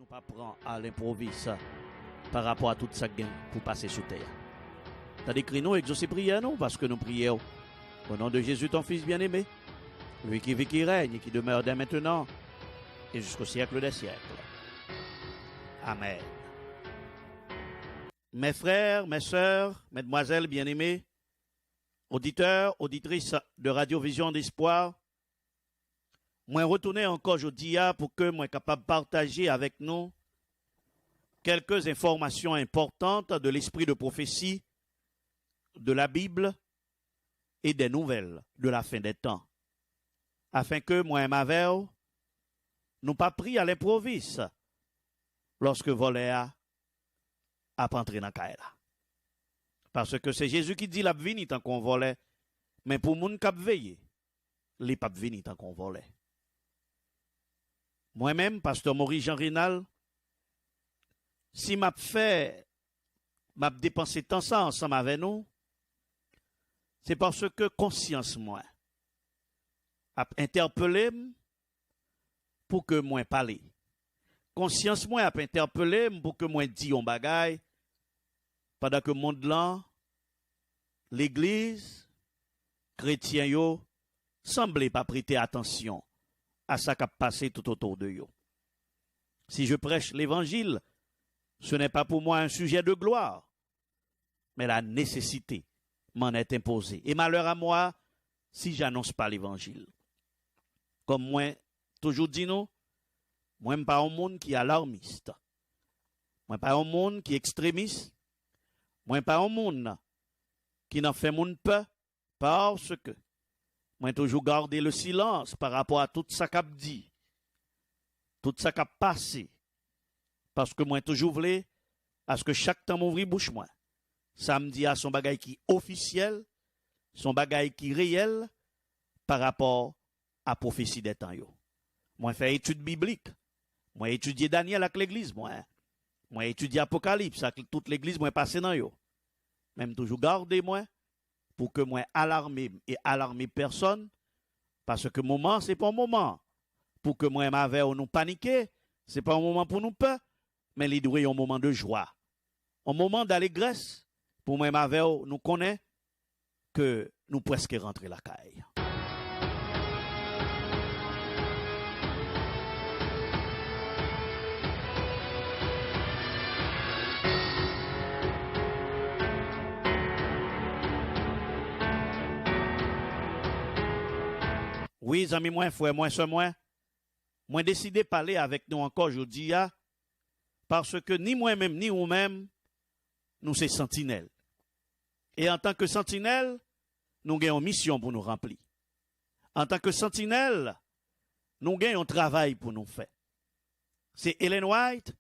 pas prendre à l'improviste par rapport à toute sa gain pour passer sous terre. Tandis que nous exaucer prière, nous, parce que nous prions au nom de Jésus, ton Fils bien-aimé, lui qui vit, qui règne et qui demeure dès maintenant et jusqu'au siècle des siècles. Amen. Mes frères, mes sœurs, mesdemoiselles bien-aimées, auditeurs, auditrices de Radio Vision d'Espoir, moi retourner encore aujourd'hui pour que moi capable de partager avec nous quelques informations importantes de l'esprit de prophétie de la Bible et des nouvelles de la fin des temps, afin que moi et ma veille, nous pas pris à l'improviste lorsque voléa a entré dans Kaila. Parce que c'est Jésus qui dit la vini tant qu'on volait, mais pour moun k'ap veillé, les pas vini tant qu'on volait. Moi-même, pasteur Maurice Jean Rénal, si m'a dépensé tant ça ensemble avec nous, c'est parce que conscience moi a interpellé pour que moi parle. Conscience moi a interpellé pour que moi dis un bagay pendant que monde là, l'église, chrétien yo, semblait pas prêter attention à ça qui a passé tout autour de yo. Si je prêche l'évangile, ce n'est pas pour moi un sujet de gloire, mais la nécessité m'en est imposée. Et malheur à moi si j'annonce pas l'évangile. Comme moi, toujours dit nous, moi je pas un monde qui est alarmiste. Moi pas un monde qui est extrémiste. Moi pas un monde qui n'en fait mon peur parce que moi toujours garder le silence par rapport à tout ça qu'a dit, tout ça qu'a passé. Parce que moi toujours voulais à ce que chaque temps m'ouvre bouche moi. Ça me dit à son bagay qui officiel, son bagay qui réel par rapport à prophétie des temps yo. Moi fait étude biblique. Moi étudier Daniel avec l'église moi. Moi étudier Apocalypse avec toute l'église moi passé dans yo. Même toujours garder moi pour que moi alarmer et alarmer personne, parce que moment c'est pas un moment pour que moi m'avait ou nous paniquer, c'est pas un moment pour nous peur, mais il doit y avoir un moment de joie, un moment d'allégresse pour moi m'avait nous connaît que nous presque rentrer la caille. Oui, amis, moi, frère, moi, décidé de parler avec nous encore aujourd'hui, parce que ni moi-même, ni vous-même, nous sommes sentinelles. Et en tant que sentinelles, nous avons une mission pour nous remplir. En tant que sentinelles, nous avons un travail pour nous faire. C'est Ellen White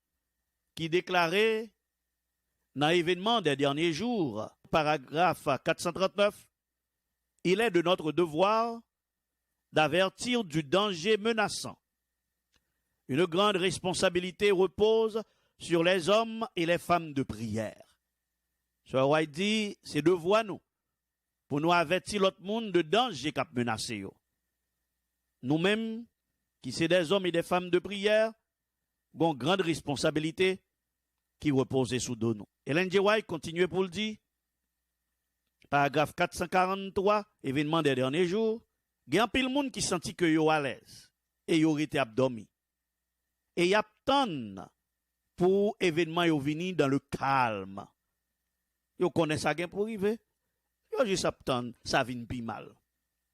qui déclarait dans l'événement des derniers jours, paragraphe 439, il est de notre devoir d'avertir du danger menaçant. Une grande responsabilité repose sur les hommes et les femmes de prière. Sir White dit, c'est devoir nous, pour nous avertir l'autre monde de danger qui a menacé. Nous-mêmes, qui sommes des hommes et des femmes de prière, avons une grande responsabilité qui repose sous nous. Ellen G. White continue pour le dire, paragraphe 443, événement des derniers jours, il y a un pile monde qui sentit que yo à l'aise et yo été abdomi. Et y a tant pour événement yo vini dans le calme. Yo connaît ça gen pour arriver. Yo juste attendre ça vient pi mal.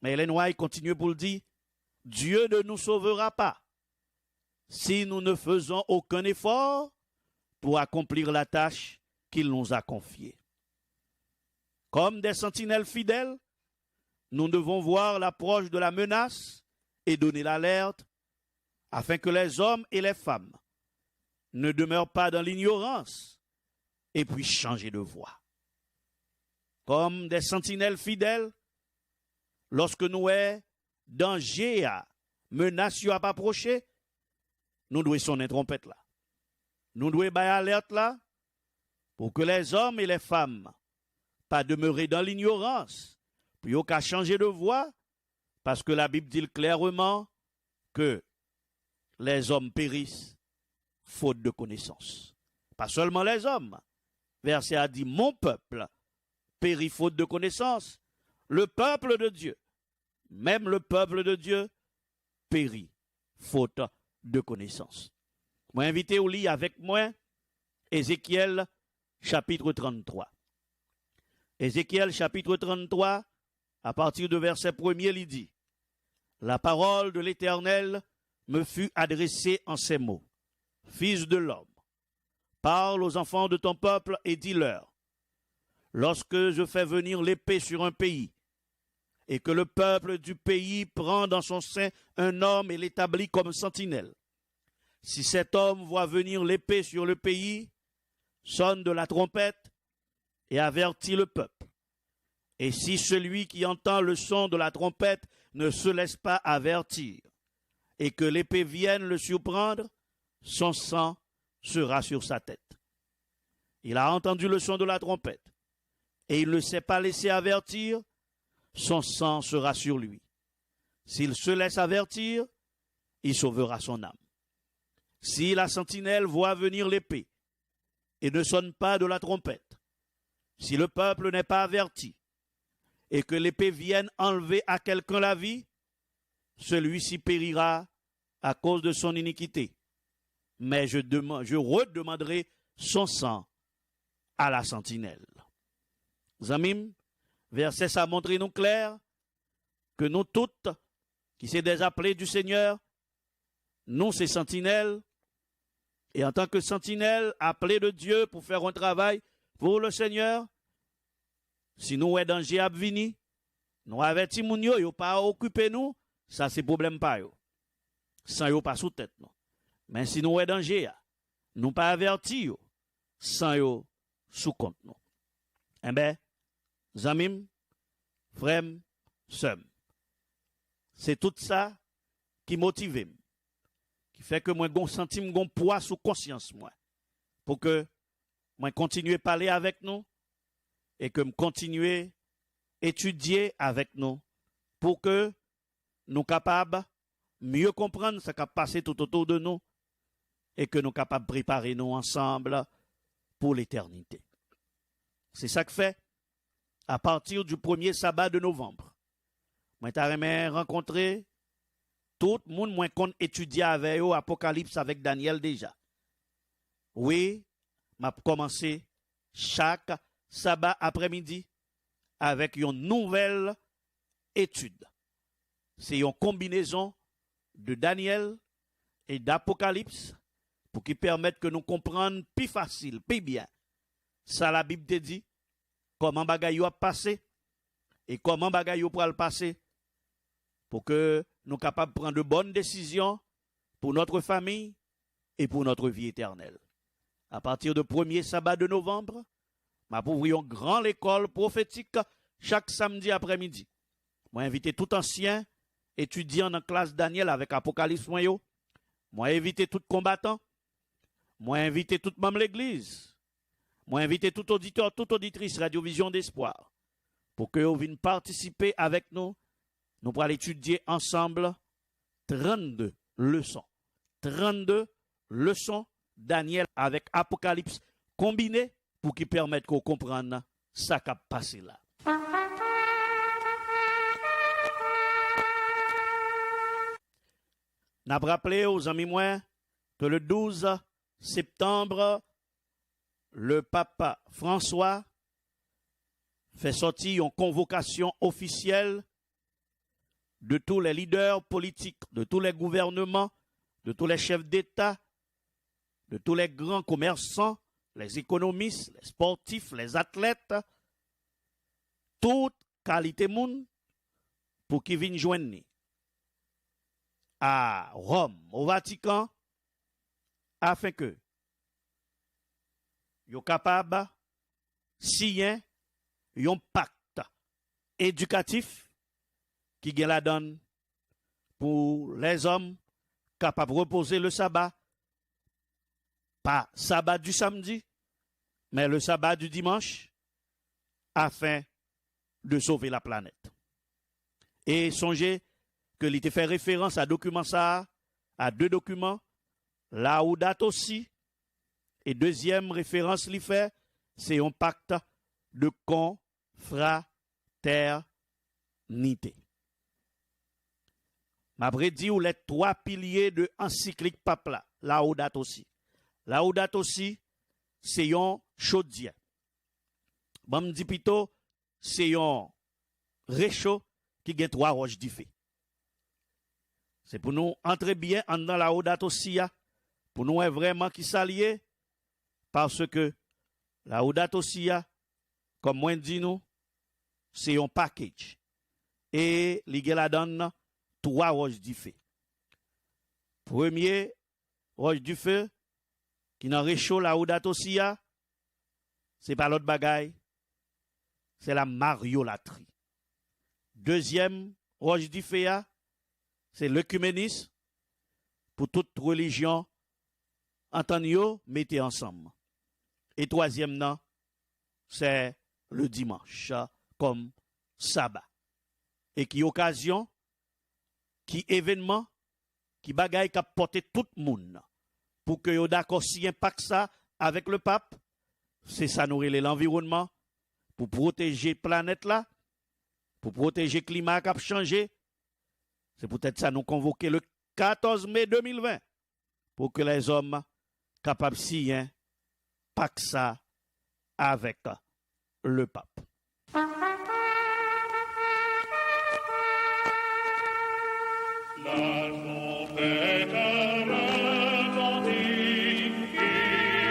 Mais Ellen White continue pour le dire, Dieu ne nous sauvera pas si nous ne faisons aucun effort pour accomplir la tâche qu'il nous a confiée. Comme des sentinelles fidèles, nous devons voir l'approche de la menace et donner l'alerte afin que les hommes et les femmes ne demeurent pas dans l'ignorance et puissent changer de voie. Comme des sentinelles fidèles, lorsque nous est danger à menace à approcher, nous devons sonner trompette là. Nous devons bailler alerte là pour que les hommes et les femmes pas demeurer dans l'ignorance. Il n'y a qu'à changer de voie, parce que la Bible dit clairement que les hommes périssent faute de connaissance. Pas seulement les hommes. Verset a dit, mon peuple périt faute de connaissance. Le peuple de Dieu, même le peuple de Dieu, périt faute de connaissance. Moi, invité au lit avec moi, Ézéchiel chapitre 33. Ézéchiel chapitre 33, à partir de verset 1er, il dit, la parole de l'Éternel me fut adressée en ces mots. Fils de l'homme, parle aux enfants de ton peuple et dis-leur, lorsque je fais venir l'épée sur un pays, et que le peuple du pays prend dans son sein un homme et l'établit comme sentinelle, si cet homme voit venir l'épée sur le pays, sonne de la trompette et avertit le peuple. Et si celui qui entend le son de la trompette ne se laisse pas avertir, et que l'épée vienne le surprendre, son sang sera sur sa tête. Il a entendu le son de la trompette, et il ne s'est pas laissé avertir, son sang sera sur lui. S'il se laisse avertir, il sauvera son âme. Si la sentinelle voit venir l'épée, et ne sonne pas de la trompette, si le peuple n'est pas averti, et que l'épée vienne enlever à quelqu'un la vie, celui-ci périra à cause de son iniquité. Mais je redemanderai son sang à la sentinelle. Zamim, verset ça montre nous clair que nous toutes, qui sommes des appelés du Seigneur, nous c'est sentinelles, et en tant que sentinelles, appelés de Dieu pour faire un travail pour le Seigneur, si nous est danger à venir, nous avertis moun yo pas occuper nous, ça c'est problème pas yo. Sans yo pas sous tête non. Mais si nous est danger, nous pas avertis yo, sans yo sous compte non. Eh ben, zamim, frem, sem. C'est tout ça qui motive, qui fait que moi gon senti gon poids sous conscience moi, pour que moi continuer à parler avec nous et que me continuer étudier avec nous pour que nous capables mieux comprendre ce qui a passé tout autour de nous et que nous capables de préparer nous ensemble pour l'éternité. C'est ça que fait à partir du premier sabbat de novembre. Moi t'ai rencontré tout le monde moins qu'on étudier avec eux Apocalypse avec Daniel déjà. Oui, m'a commencé chaque sabbat après-midi avec une nouvelle étude. C'est une combinaison de Daniel et d'Apocalypse pour qui permettent que nous comprenions plus facile, plus bien. Ça la Bible te dit, comment bagay yo a passé et comment bagay yo pral passer pour que nous capables de prendre de bonnes décisions pour notre famille et pour notre vie éternelle. À partir du premier sabbat de novembre, m'a ouvrir une grande école prophétique chaque samedi après-midi. Moi invité tout ancien étudiant dans la classe Daniel avec Apocalypse moi invité tout combattant. Moi invité tout membre de l'église. Moi invité tout auditeur, toute auditrice Radio Vision d'Espoir pour que vous veniez participer avec nous. Nous pourrons étudier ensemble 32 leçons. 32 leçons Daniel avec Apocalypse combinées pour qui permettent qu'on comprenne ce qui a passé là. N'a rappelé aux amis moi que le 12 septembre, le pape François fait sortir une convocation officielle de tous les leaders politiques, de tous les gouvernements, de tous les chefs d'État, de tous les grands commerçants, les économistes, les sportifs, les athlètes, toute qualité monde pour qu'ils viennent joindre à Rome, au Vatican, afin que soient capables de signer un pacte éducatif qui gagne la donne pour les hommes capables de reposer le sabbat, pas sabbat du samedi, mais le sabbat du dimanche, afin de sauver la planète. Et songez que l'il fait référence à document ça, à deux documents, Laudato Si. Et deuxième référence li fait, c'est un pacte de confraternité. M'a prédit ou les trois piliers de encyclique pape là, Laudato Si. Laudato Si, c'est un chaudier. Bon, me dit plutôt, c'est un réchaud qui a trois roches diffé. C'est pour nous entrer bien dans Laudato Si, pour nous vraiment qui s'allier, parce que Laudato Si, comme moi dit nous, c'est un package. Et l'Igé la donne trois roches du feu. Premier, roche du feu, qui n'a réchaud Laudato Si, c'est pas l'autre bagaille, c'est la mariolatrie. Deuxième, roche du feu, c'est l'œcuménisme, pour toute religion, entendez-vous, mettez ensemble. Et troisième, non, c'est le dimanche, comme sabbat. Et qui occasion, qui événement, qui bagaille qui a porté tout le monde, pour que vous d'accord si impact ça avec le pape, c'est ça nous relève l'environnement, pour protéger la planète là, pour protéger le climat qui a changé. C'est peut-être ça nous convoquer le 14 mai 2020, pour que les hommes capables de signer pacte ça avec le pape. La trompette retentit, écoutez,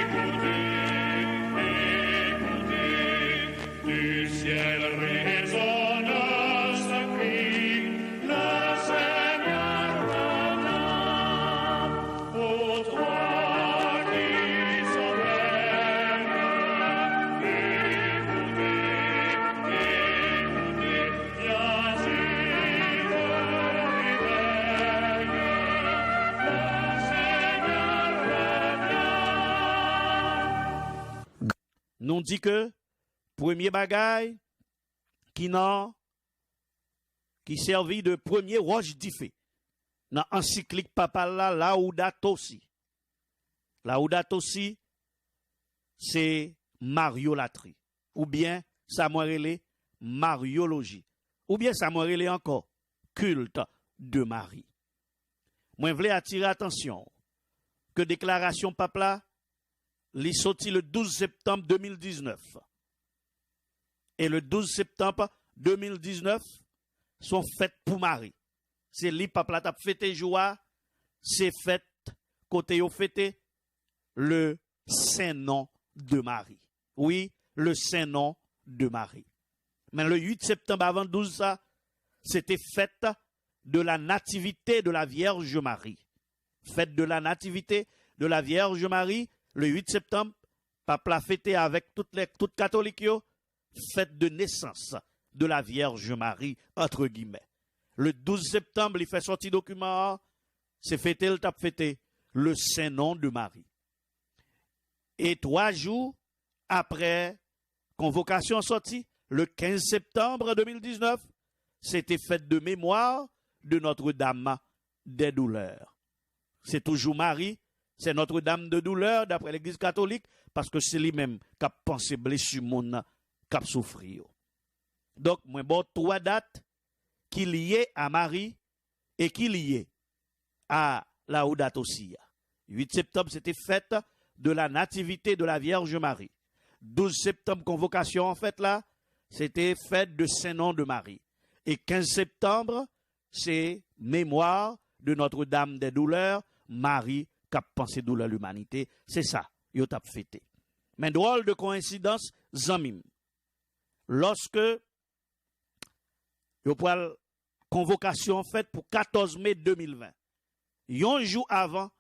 du ciel résonne ce cri, le Seigneur revient, aux trois qui s'enlèvent, écoutez, viens nous dit que premier bagaille qui servit de premier roche d'Ifé dans encyclique papale là, Laudato Si. Laudato Si, c'est mariolatrie, ou bien ça m'a relé mariologie, ou bien ça m'a relé encore culte de Marie. Moi, je voulais attirer attention que déclaration pape là, il est sorti le 12 septembre 2019. Et le 12 septembre 2019 sont fêtes pour Marie. C'est li pape la t'a fêté joie, c'est fête côté yo fêté le Saint-Nom de Marie. Oui, le Saint-Nom de Marie. Mais le 8 septembre avant 12 ça, c'était fête de la nativité de la Vierge Marie. Fête de la nativité de la Vierge Marie. Le 8 septembre, pape l'a fêté avec toutes catholiques, fête de naissance de la Vierge Marie, entre guillemets. Le 12 septembre, il fait sortir document, c'est fêté, il tape fêté le Saint-Nom de Marie. Et 3 jours après convocation sortie, le 15 septembre 2019, c'était fête de mémoire de Notre-Dame des douleurs. C'est toujours Marie. C'est Notre-Dame de douleur, d'après l'Église catholique, parce que c'est lui-même qui a pensé blessure mon qui a souffert. Donc, moi, bon, 3 dates qui liées à Marie et qui liées à Laudato Si. 8 septembre, c'était fête de la nativité de la Vierge Marie. 12 septembre, convocation, en fait, là, c'était fête de Saint-Nom de Marie. Et 15 septembre, c'est mémoire de Notre-Dame des douleurs, Marie, qui a pensé douleur l'humanité, c'est ça, yo t'a fêté. Mais drôle de coïncidence, zamim. Lorsque yo pral convocation faite pour 14 mai 2020, un jour avant,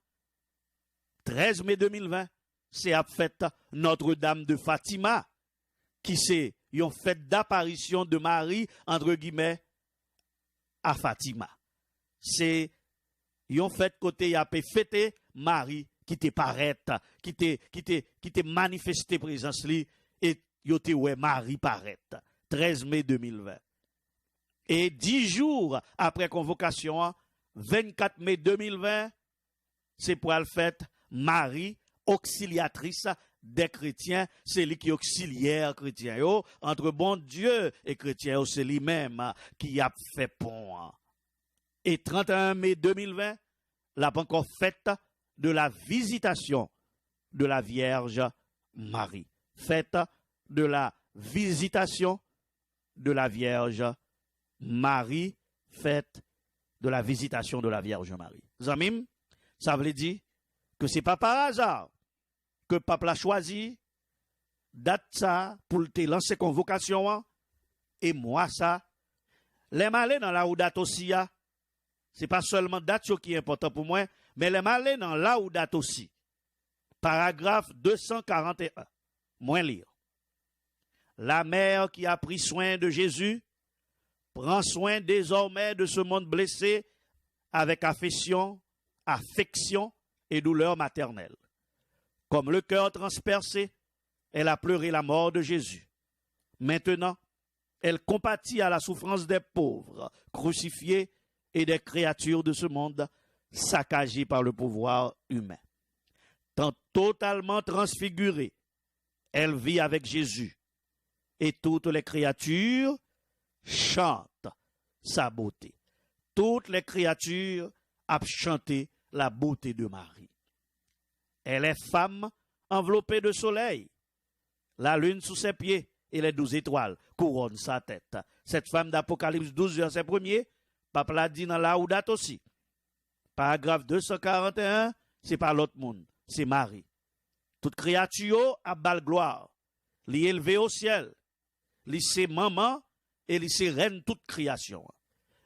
13 mai 2020, c'est à fête Notre-Dame de Fatima, qui c'est une fête d'apparition de Marie, entre guillemets, à Fatima. C'est une fête côté y a fêté Marie qui te paraît, qui te manifesté présence li, et yo te ouais Marie paraît. 13 mai 2020. Et 10 jours après convocation, 24 mai 2020, c'est pour la fête Marie, auxiliatrice des chrétiens, c'est lui qui auxiliaire chrétien. Yo, entre bon Dieu et chrétien, c'est lui-même qui a fait pont. Et 31 mai 2020, l'a encore fête de la visitation de la Vierge Marie. Fête de la visitation de la Vierge Marie. Fête de la visitation de la Vierge Marie. Zamim, ça veut dire que ce n'est pas par hasard que le peuple a choisi date ça pour te lancer convocation et moi ça les malais dans la ou date aussi c'est pas seulement date qui est important pour moi mais les malais dans la ou date aussi. Paragraphe 241. Moins lire. La mère qui a pris soin de Jésus prend soin désormais de ce monde blessé avec affection et douleur maternelle. Comme le cœur transpercé, elle a pleuré la mort de Jésus. Maintenant, elle compatit à la souffrance des pauvres, crucifiés et des créatures de ce monde saccagées par le pouvoir humain. Tant totalement transfigurée, elle vit avec Jésus. Et toutes les créatures chantent sa beauté. Toutes les créatures ont chanté la beauté de Marie. Elle est femme enveloppée de soleil. La lune sous ses pieds et les 12 étoiles couronnent sa tête. Cette femme d'Apocalypse 12, verset 1er, Pape l'a dit dans la Oudate aussi. Paragraphe 241, c'est pas l'autre monde, c'est Marie. Toute créature a bal gloire, l'y élevé au ciel, l'y c'est maman et l'y c'est reine toute création.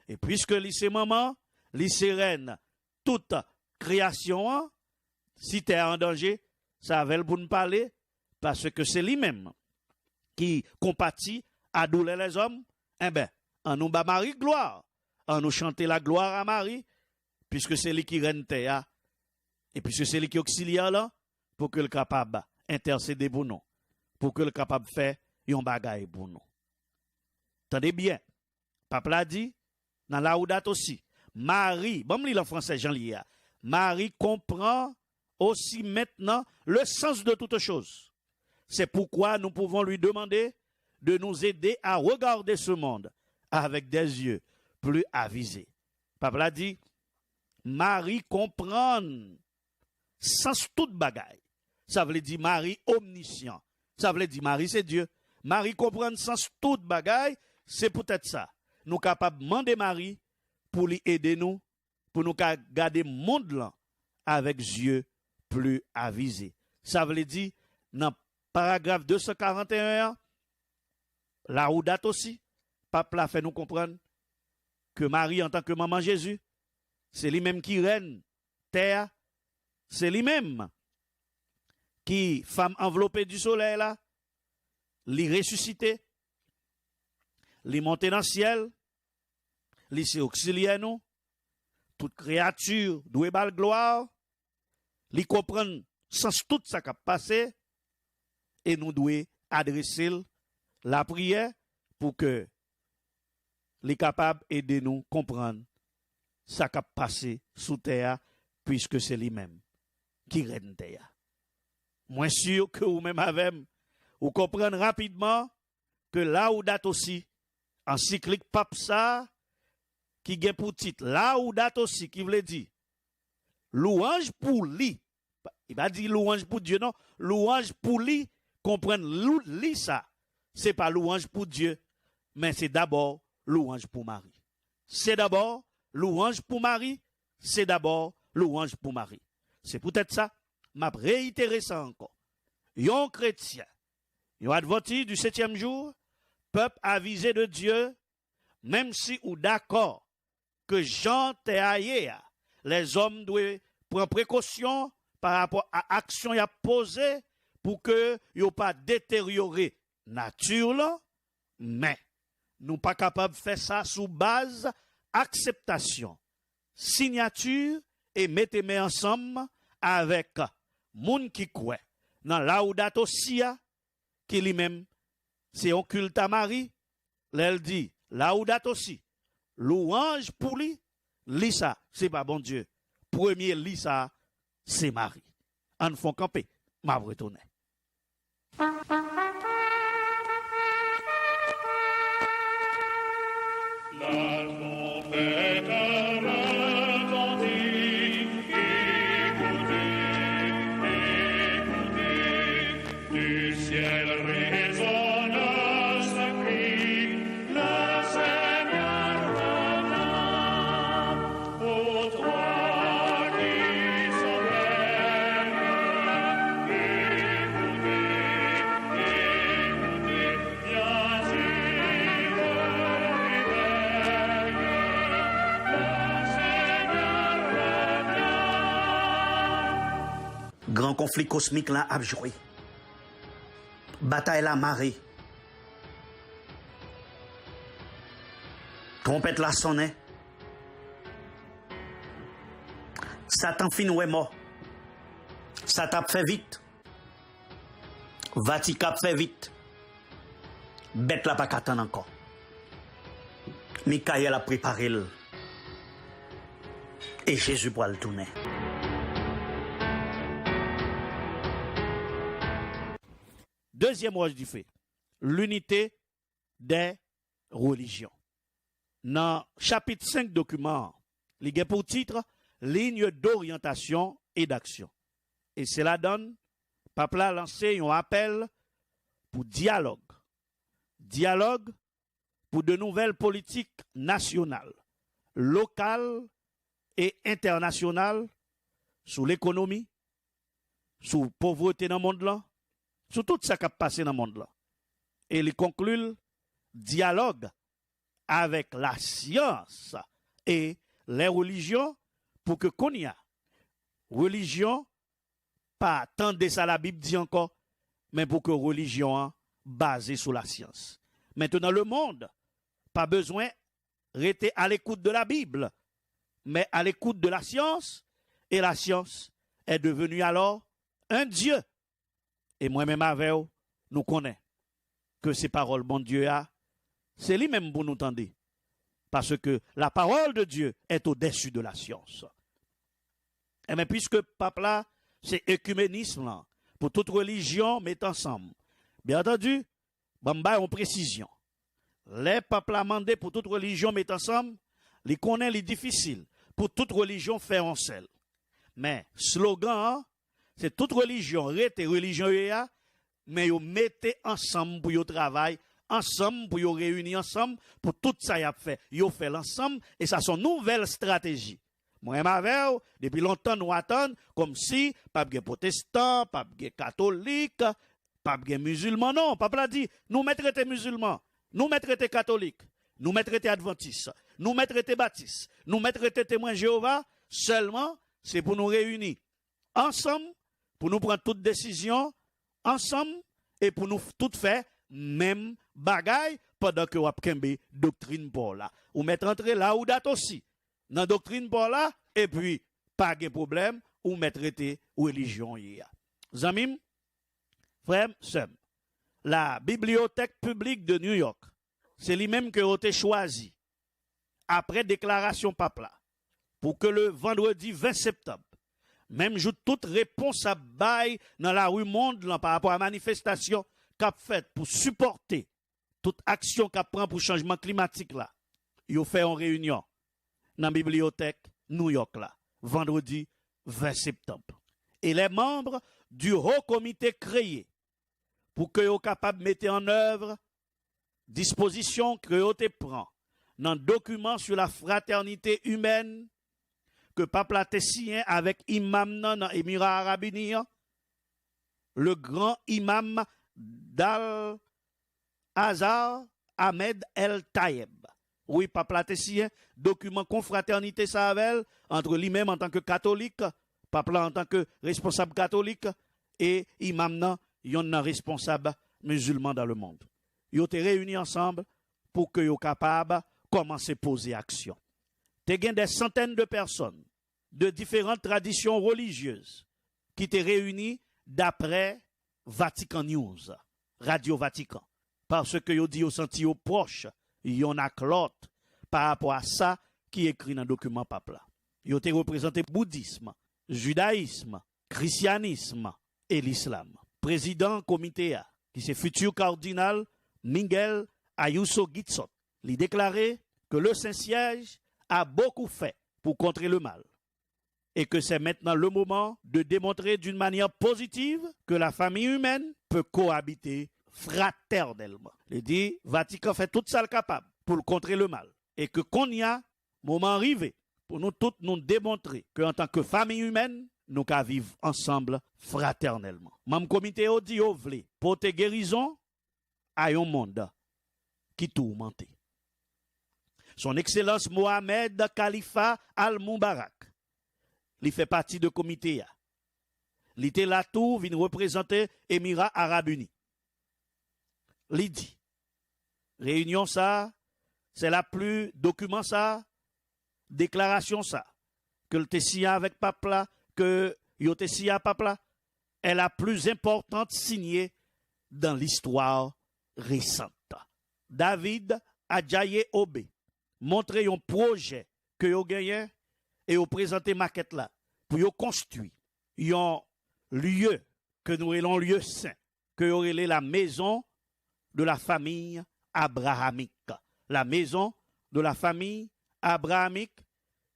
Et puisque l'y c'est maman, l'y c'est reine toute création, si tu es en danger, ça va pour nous parler, parce que c'est lui-même qui compatit à douleur les hommes. Eh bien, en nous bat Marie gloire, en nous chanter la gloire à Marie, puisque c'est lui qui règne terre, et puisque c'est lui qui auxiliaire là, pour que le capable intercéder pour nous, pour que le capable faire un bagaille pour nous. Tenez bien, Papa l'a dit, dans la Oudate aussi, Marie, bon, me en français, Jean-Lia, Marie comprend aussi maintenant le sens de toutes choses. C'est pourquoi nous pouvons lui demander de nous aider à regarder ce monde avec des yeux plus avisés. Papa l'a dit, Marie comprend sans toute bagaille. Ça veut dire Marie omniscient. Ça veut dire Marie c'est Dieu. Marie comprend sans toute bagaille, c'est peut-être ça. Nous capables de demander Marie pour lui aider nous, pour nous garder le monde là avec yeux plus avisés. Ça veut dire, dans le paragraphe 241, la Oudate aussi, Pape l'a fait nous comprendre que Marie, en tant que maman Jésus, c'est lui-même qui règne terre, c'est lui-même qui, femme enveloppée du soleil là, l'y ressuscité, l'y monté dans le ciel, l'y c'est auxiliaire nous, toute créature doit bal gloire, l'y comprendre sans tout ça qui a passé, et nous devons adresser la prière pour que les capables aider nous comprendre ça qui a passé sous terre, puisque c'est lui-même qui règne terre. Moins sûr que vous-même avec vous comprenez rapidement que là où date aussi, encyclique Pape ça, qui gagne pour titre, là où date aussi, qui veut dire, louange pour lui. Il va dire louange pour Dieu, non. Louange pour lui, comprendre lui ça. C'est pas louange pour Dieu, mais c'est d'abord louange pour Marie. C'est d'abord louange pour Marie, c'est d'abord louange pour Marie. C'est peut-être ça, m'a réitéré ça encore. Yon chrétien, yon adventi du 7e jour, peuple avisé de Dieu, même si ou d'accord que Jean t'est aillé, les hommes doivent prendre précaution par rapport à l'action qu'il a posée pour que yo pas détériorer nature là, mais nous pas capables de faire ça sous base acceptation, signature et mettez ensemble avec moun qui croit dans la Oudate aussi qui lui-même c'est un culte à Marie, elle dit la Oudate aussi louange pour lui, Lisa c'est pas bon Dieu. Premier Lisa c'est Marie. en font camper. M'a retourné. La trompette retentit, écoutez, du ciel résonne ce cri, le Seigneur revient, ô toi qui souveraine, écoutez, viens Grand conflit cosmique là a joué. Bataille la marée. Trompette la sonnait. Satan fin ou est mort. Satan fait vite. Vatican fait vite. Bête la pas qu'attendre encore. Michael a préparé le. Et Jésus pour le tourner. Deuxième rouage du fait, l'unité des religions. Dans chapitre 5 document, il y a pour titre ligne d'orientation et d'action. Et cela donne, Pape a lancé un appel pour dialogue. Dialogue pour de nouvelles politiques nationales, locales et internationales sur l'économie, sur la pauvreté dans le monde là, sur tout ça qui a passé dans le monde là. Et il conclut dialogue avec la science et les religions pour que qu'on y a religion pas tant de ça la Bible dit encore, mais pour que religion basée sur la science. Maintenant le monde pas besoin rester à l'écoute de la Bible, mais à l'écoute de la science, et la science est devenue alors un Dieu. Et moi-même avec vous, nous connaissons que ces paroles, bon Dieu, c'est lui-même pour nous entendre. Parce que la parole de Dieu est au-dessus de la science. Et bien, puisque pape là, c'est écuménisme là, pour toute religion, met ensemble. Bien entendu, Bamba en précision. Les papes là mandé pour toute religion, met ensemble, les connaît les difficiles. Pour toute religion, faire en selle. Mais, slogan, c'est toute religion, rete religion, mais vous mettez ensemble pour vous travail, ensemble pour vous réunir ensemble, pour tout ça y a fait. Vous fait l'ensemble, et ça sont nouvelle stratégie. Moi, depuis longtemps, nous attendons comme si, pas de protestants, pas de catholiques, pas de musulmans. Non, papa a dit, nous mettrons les musulmans, nous mettrons les catholiques, nous mettrons les adventistes, nous mettrons les baptistes, nous mettrons les témoins Jéhovah, seulement, c'est pour nous réunir ensemble, pour nous prendre toutes décisions ensemble et pour nous tout faire même bagaille pendant que vous avez doctrine pour là. Ou mettre entrer là ou date aussi. Dans doctrine pour là et puis pas de problème ou mettre traiter religion hier. Zamim, frère, sœur, la bibliothèque publique de New York, c'est lui-même que vous avez choisi après déclaration papla pour que le vendredi 20 septembre même joue toute réponse à bail dans la rue monde là, par rapport à la manifestation qu'a faite pour supporter toute action qu'a prend pour le changement climatique là. Ils ont fait une réunion dans la bibliothèque New York là, vendredi 20 septembre. Et les membres du haut comité créé pour que soient capables de mettre en œuvre dispositions que vous prend dans le document sur la fraternité humaine que Pape Latessien avec imam dans l'Émirat Arabe Unis, le grand imam d'Al-Azhar Ahmed El Tayeb. Oui, Pape Latessien, document confraternité Savel entre lui-même en tant que catholique, Pape en tant que responsable catholique et imam nan yon responsable musulman dans le monde. Ils ont été réunis ensemble pour que soient capables de commencer à poser action. Te gen des centaines de personnes de différentes traditions religieuses qui étaient réunies d'après Vatican News, Radio Vatican. Parce que yo dit yo senti yo proche, yon a l'autre par rapport à ça qui est écrit dans le document pape là. Yo te représenté bouddhisme, judaïsme, christianisme et l'islam. Président comité A, qui c'est futur cardinal Miguel Ayuso Gitsot, il déclarait que le Saint-Siège a beaucoup fait pour contrer le mal et que c'est maintenant le moment de démontrer d'une manière positive que la famille humaine peut cohabiter fraternellement. Il dit, Vatican fait tout ça le capable pour contrer le mal et que qu'on y a moment arrivé pour nous tous nous démontrer qu'en tant que famille humaine, nous qu'à vivre ensemble fraternellement. Même comité a dit au vle porter guérison à un monde qui tourmente. Son Excellence Mohamed Khalifa Al-Moubarak, il fait partie de comité. Il était là tout, vient représenter Émirats Arabes Unis. Il dit, réunion ça, c'est la plus document ça, déclaration ça, que le tessia avec Papla, que le tessia Papla, est la plus importante signée dans l'histoire récente. David Adjaye Obe montré un projet que vous gagné et vous présenter maquette là pour vous construire un lieu que nous appelons lieu saint, que vous appelez la maison de la famille abrahamique. La maison de la famille abrahamique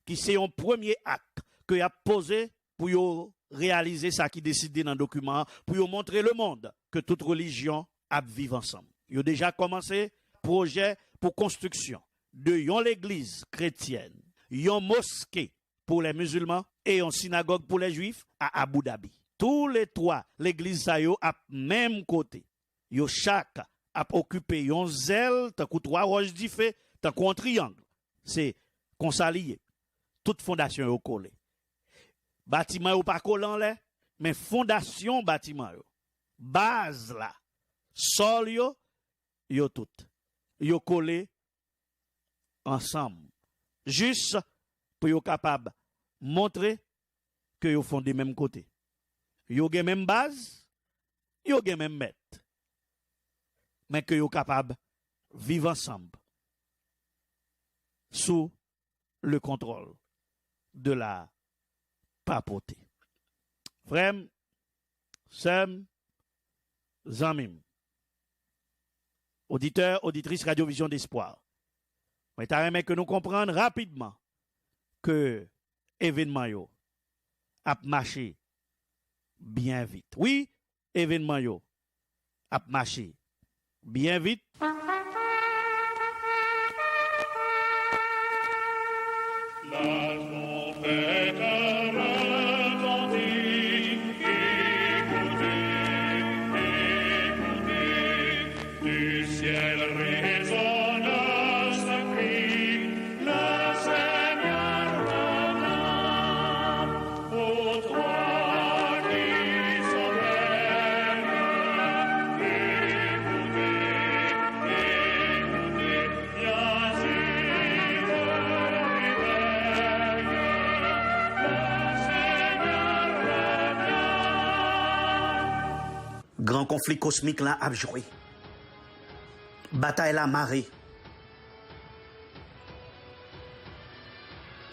qui c'est un premier acte que vous a posé pour vous réaliser ça qui décidé dans le document, pour vous montrer le monde que toute religion a vivre ensemble. Vous avez déjà commencé projet pour construction de l'église chrétienne, une mosquée pour les musulmans et une synagogue pour les juifs à Abu Dhabi. Tous les trois, l'église ça yo à même côté. Yo chaque a occupé un zèle, tant que trois roches diffé, tant qu'un triangle. C'est consalié. Toute fondation yo collé. Bâtiment yo pas collant là, mais fondation bâtiment yo. Base là. Sol yo tout. Yo collé ensemble. Juste pour yo capable montrer que yo font des mêmes côtés. Yo gen même base, yo gen même maître. Mais que yo capable vivre ensemble sous le contrôle de la papauté. Frères, sœurs, amis, auditeurs, auditrices Radio Vision d'Espoir, mais t'as que nous comprendre rapidement que événement yo a marché bien vite. Oui, événement yo a marché bien vite. La trompette retentit, écoutez, du ciel résonne ce cri, le Seigneur revient, pour toi qui souveraine, écoutez, viens Grand conflit cosmique là a joué. Bataille la marée.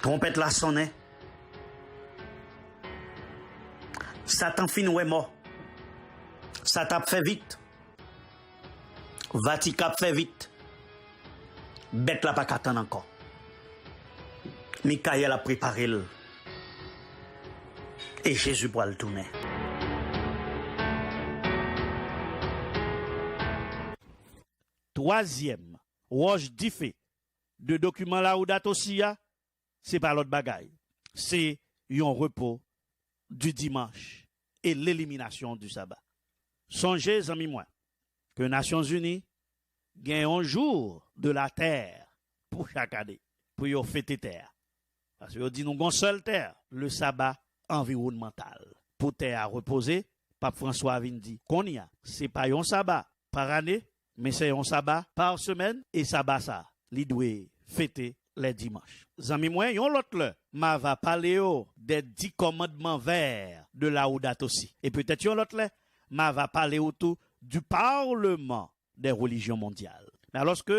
Trompette la sonné. Satan fin ou est mort. Satan fait vite. Vatican fait vite. Bête la pas qu'attendre encore. Michael a préparé le. Et Jésus pour le tourner. Troisième, roche diffé de document là ou date aussi, c'est pas l'autre bagaille. C'est un repos du dimanche et l'élimination du sabbat. Songez, amis moi, que Nations Unies gagne un jour de la terre pour chaque année, pour y fêter terre. Parce que dit nous avons seule terre, le sabbat environnemental. Pour terre à reposer, Pape François Vindi, qu'on y a, c'est pas un sabbat par année, mais c'est un sabbat par semaine et sabbat ça, li doit fêter les dimanches. Zami moi, yon l'autre le, ma va parler des 10 commandements verts de la Laudato Si. Et peut-être yon l'autre le, ma va parler autour du Parlement des religions mondiales. Mais lorsque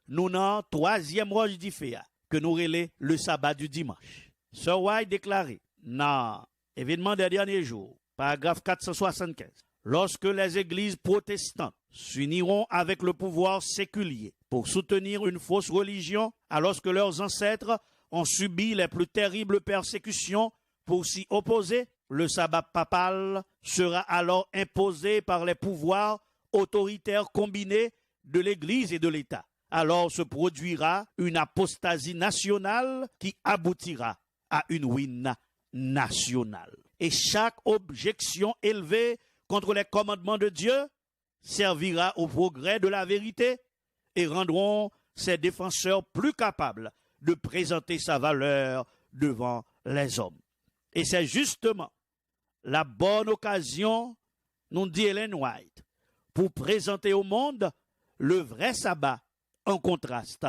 nous n'avons troisième roche d'Iféa, que nous relais le sabbat du dimanche. Sir White déclaré dans Événement des derniers jours, paragraphe 475. Lorsque les églises protestantes s'uniront avec le pouvoir séculier pour soutenir une fausse religion, alors que leurs ancêtres ont subi les plus terribles persécutions pour s'y opposer, le sabbat papal sera alors imposé par les pouvoirs autoritaires combinés de l'Église et de l'État. Alors se produira une apostasie nationale qui aboutira à une ruine nationale. Et chaque objection élevée contre les commandements de Dieu servira au progrès de la vérité et rendront ses défenseurs plus capables de présenter sa valeur devant les hommes. Et c'est justement la bonne occasion, nous dit Ellen White, pour présenter au monde le vrai sabbat en contraste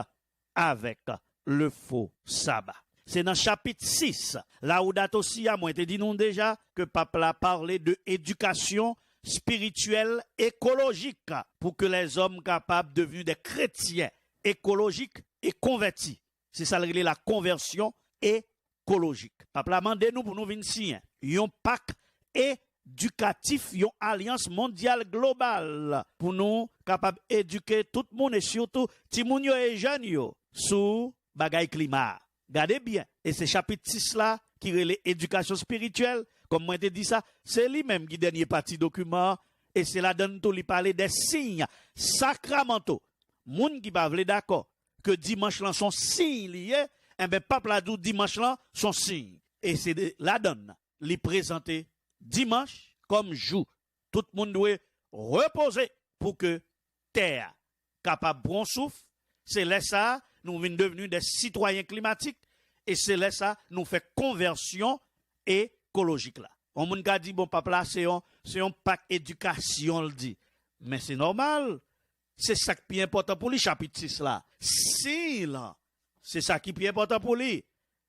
avec le faux sabbat. C'est dans le chapitre 6, là où date aussi, moi, te dit nous déjà que Pape a parlé de éducation spirituelle écologique pour que les hommes capables de devenir des chrétiens écologiques et convertis. C'est ça la conversion écologique. Pape a demandé nous pour nous venir signer un pacte éducatif, une alliance mondiale globale pour nous capables d'éduquer tout le monde et surtout Timounio et jeunes sous bagay climat. Gardez bien. Et ce chapitre 6 là, qui relève l'éducation spirituelle, comme moi te dit ça, c'est lui-même qui dernier parti document, et c'est là donne tout lui parler des signes sacramentaux. Moun qui pas vle d'accord que dimanche là son signe lié, eh ben peuple la dou dimanche là son signe. Et c'est la donne lui présenter dimanche comme jour. Tout le monde doit reposer pour que terre capable bon souffle. C'est là ça nous venons devenir des citoyens climatiques et c'est là ça nous fait conversion écologique là. On moun ka dit bon papa là c'est un pack éducation le dit. Mais c'est normal. C'est ça qui est important pour lui chapitre 6 là. Si là, c'est ça qui est important pour lui.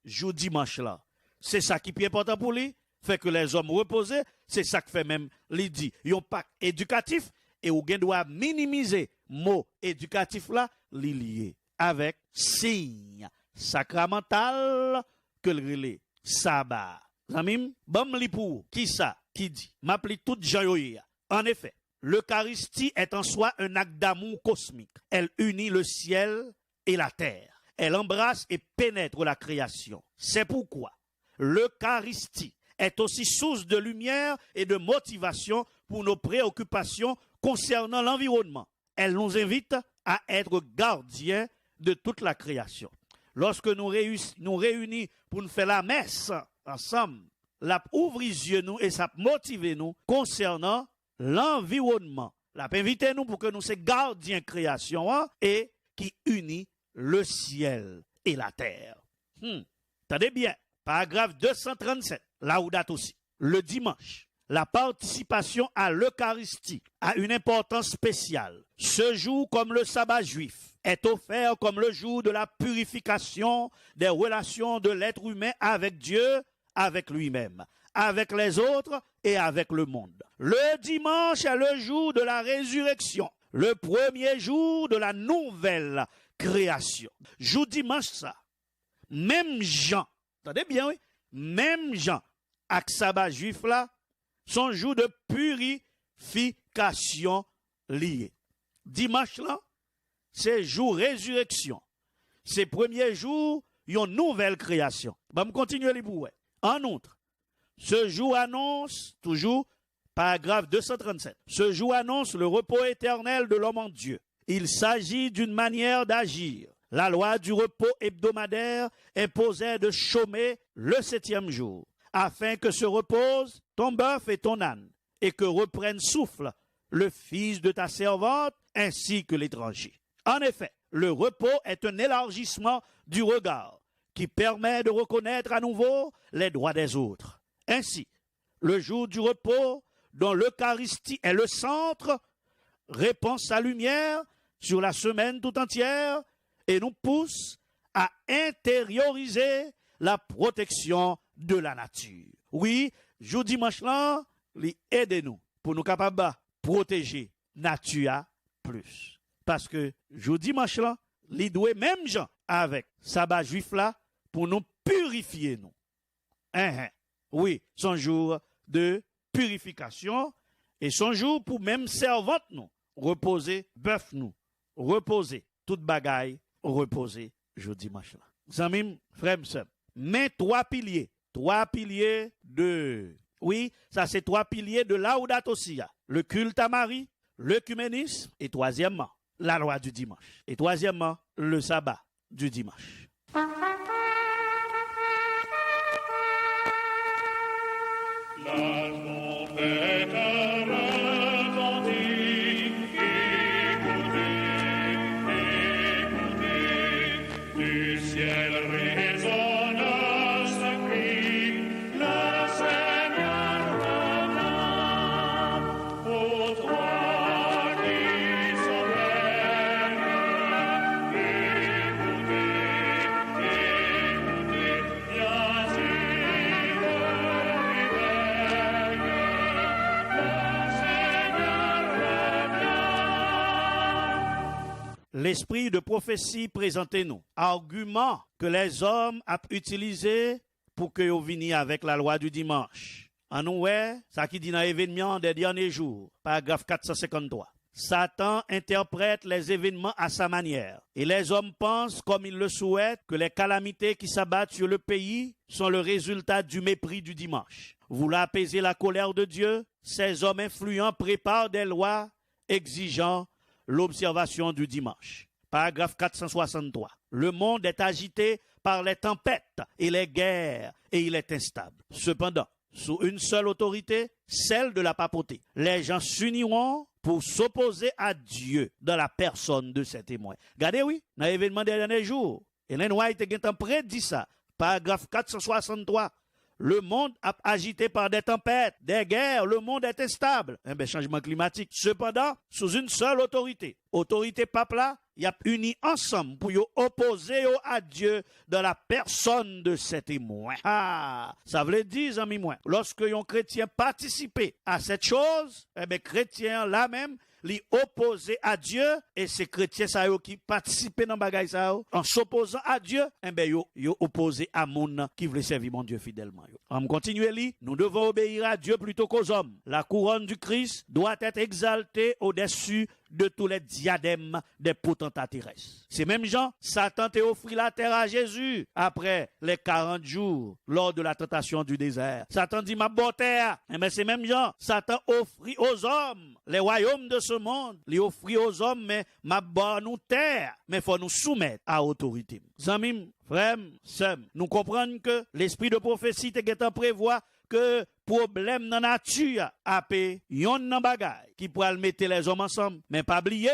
Jour dimanche là. C'est ça qui est important pour lui. Fait que les hommes reposent, c'est ça qui fait même lui dit. Un pack éducatif et ou gen doit minimiser mot éducatif là lié avec signe sacramental que le relais sabbat. Zamim, bam li pour qui ça qui dit m'appli tout joyoya. En effet, l'Eucharistie est en soi un acte d'amour cosmique. Elle unit le ciel et la terre. Elle embrasse et pénètre la création. C'est pourquoi l'Eucharistie est aussi source de lumière et de motivation pour nos préoccupations concernant l'environnement. Elle nous invite à être gardiens de toute la création. Lorsque nous réunis pour nous faire la messe ensemble, la ouvre les yeux nous et ça motive nous concernant l'environnement. La invite nous pour que nous soyons gardiens de création et qui unit le ciel et la terre. Tenez bien, paragraphe 237, là où date aussi. Le dimanche, la participation à l'Eucharistie a une importance spéciale. Ce jour, comme le sabbat juif, est offert comme le jour de la purification des relations de l'être humain avec Dieu, avec lui-même, avec les autres et avec le monde. Le dimanche est le jour de la résurrection, le premier jour de la nouvelle création. Jour dimanche ça, même Jean, attendez bien oui, même Jean, avec sabbat juif là, son jour de purification lié. Dimanche là, c'est jour résurrection. C'est premier jour, une nouvelle création. Je vais continuer les bouts. En outre, ce jour annonce, toujours, paragraphe 237, ce jour annonce le repos éternel de l'homme en Dieu. Il s'agit d'une manière d'agir. La loi du repos hebdomadaire imposait de chômer le 7e jour, afin que se reposent ton bœuf et ton âne, et que reprenne souffle le fils de ta servante, ainsi que l'étranger. En effet, le repos est un élargissement du regard qui permet de reconnaître à nouveau les droits des autres. Ainsi, le jour du repos, dont l'Eucharistie est le centre, répand sa lumière sur la semaine tout entière et nous pousse à intérioriser la protection de la nature. Oui, jour dimanche là, aidez-nous pour nous capables de protéger la nature plus. Parce que jour dimanche là, li doit même gens avec sabbat juif là pour nous purifier nous. Oui, son jour de purification et son jour pour même servante nous, reposer, bœuf nous, reposer, toute bagaille, reposer, jeudi dimanche là. Zamim, frère, mais trois piliers de, oui, ça c'est trois piliers de Laudato Si, le culte à Marie, l'œcuménisme et troisièmement, la loi du dimanche. Et troisièmement, le sabbat du dimanche. La trompette retentit, écoutez, du ciel résonne ce cri, le Seigneur revient, pour toi qui souveraine, écoutez, viens L'esprit de prophétie présentez-nous. Argument que les hommes ont utilisé pour que vous veniez avec la loi du dimanche. En nous, ça qui dit dans l'événement des derniers jours, paragraphe 453. Satan interprète les événements à sa manière. Et les hommes pensent, comme ils le souhaitent, que les calamités qui s'abattent sur le pays sont le résultat du mépris du dimanche. Voulant apaiser la colère de Dieu, ces hommes influents préparent des lois exigeant l'observation du dimanche. Paragraphe 463. Le monde est agité par les tempêtes et les guerres et il est instable. Cependant, sous une seule autorité, celle de la papauté, les gens s'uniront pour s'opposer à Dieu dans la personne de ses témoins. Regardez, oui, dans l'événement des derniers jours, Hélène White a prédit ça. Paragraphe 463. Le monde a agité par des tempêtes, des guerres, le monde est instable. Changement climatique. Cependant, sous une seule autorité. Autorité pape là, il y a unis ensemble pour opposer à Dieu dans la personne de ses témoins. Ah, ça veut dire, amis moi, lorsque un chrétien participe à cette chose, chrétien là même, li opposé à Dieu, et ces chrétiens ça qui participent dans bagay ça en s'opposant à Dieu, yo opposé à moun qui veut servir mon Dieu fidèlement. On continue li, nous devons obéir à Dieu plutôt qu'aux hommes. La couronne du Christ doit être exaltée au-dessus de tous les diadèmes des potentats terrestres. C'est même Jean, Satan t'a offert la terre à Jésus après les 40 jours lors de la tentation du désert. Satan dit ma bonne terre. Mais c'est même Jean, Satan offrit aux hommes les royaumes de ce monde. Il offrit aux hommes mais ma bonne nous terre. Mais il faut nous soumettre à l'autorité. Zamim, frères, sœurs, nous comprenons que l'esprit de prophétie te prévoit que problème dans la nature a pe yon nan bagay qui pourra mettre les hommes ensemble. Mais pas oublier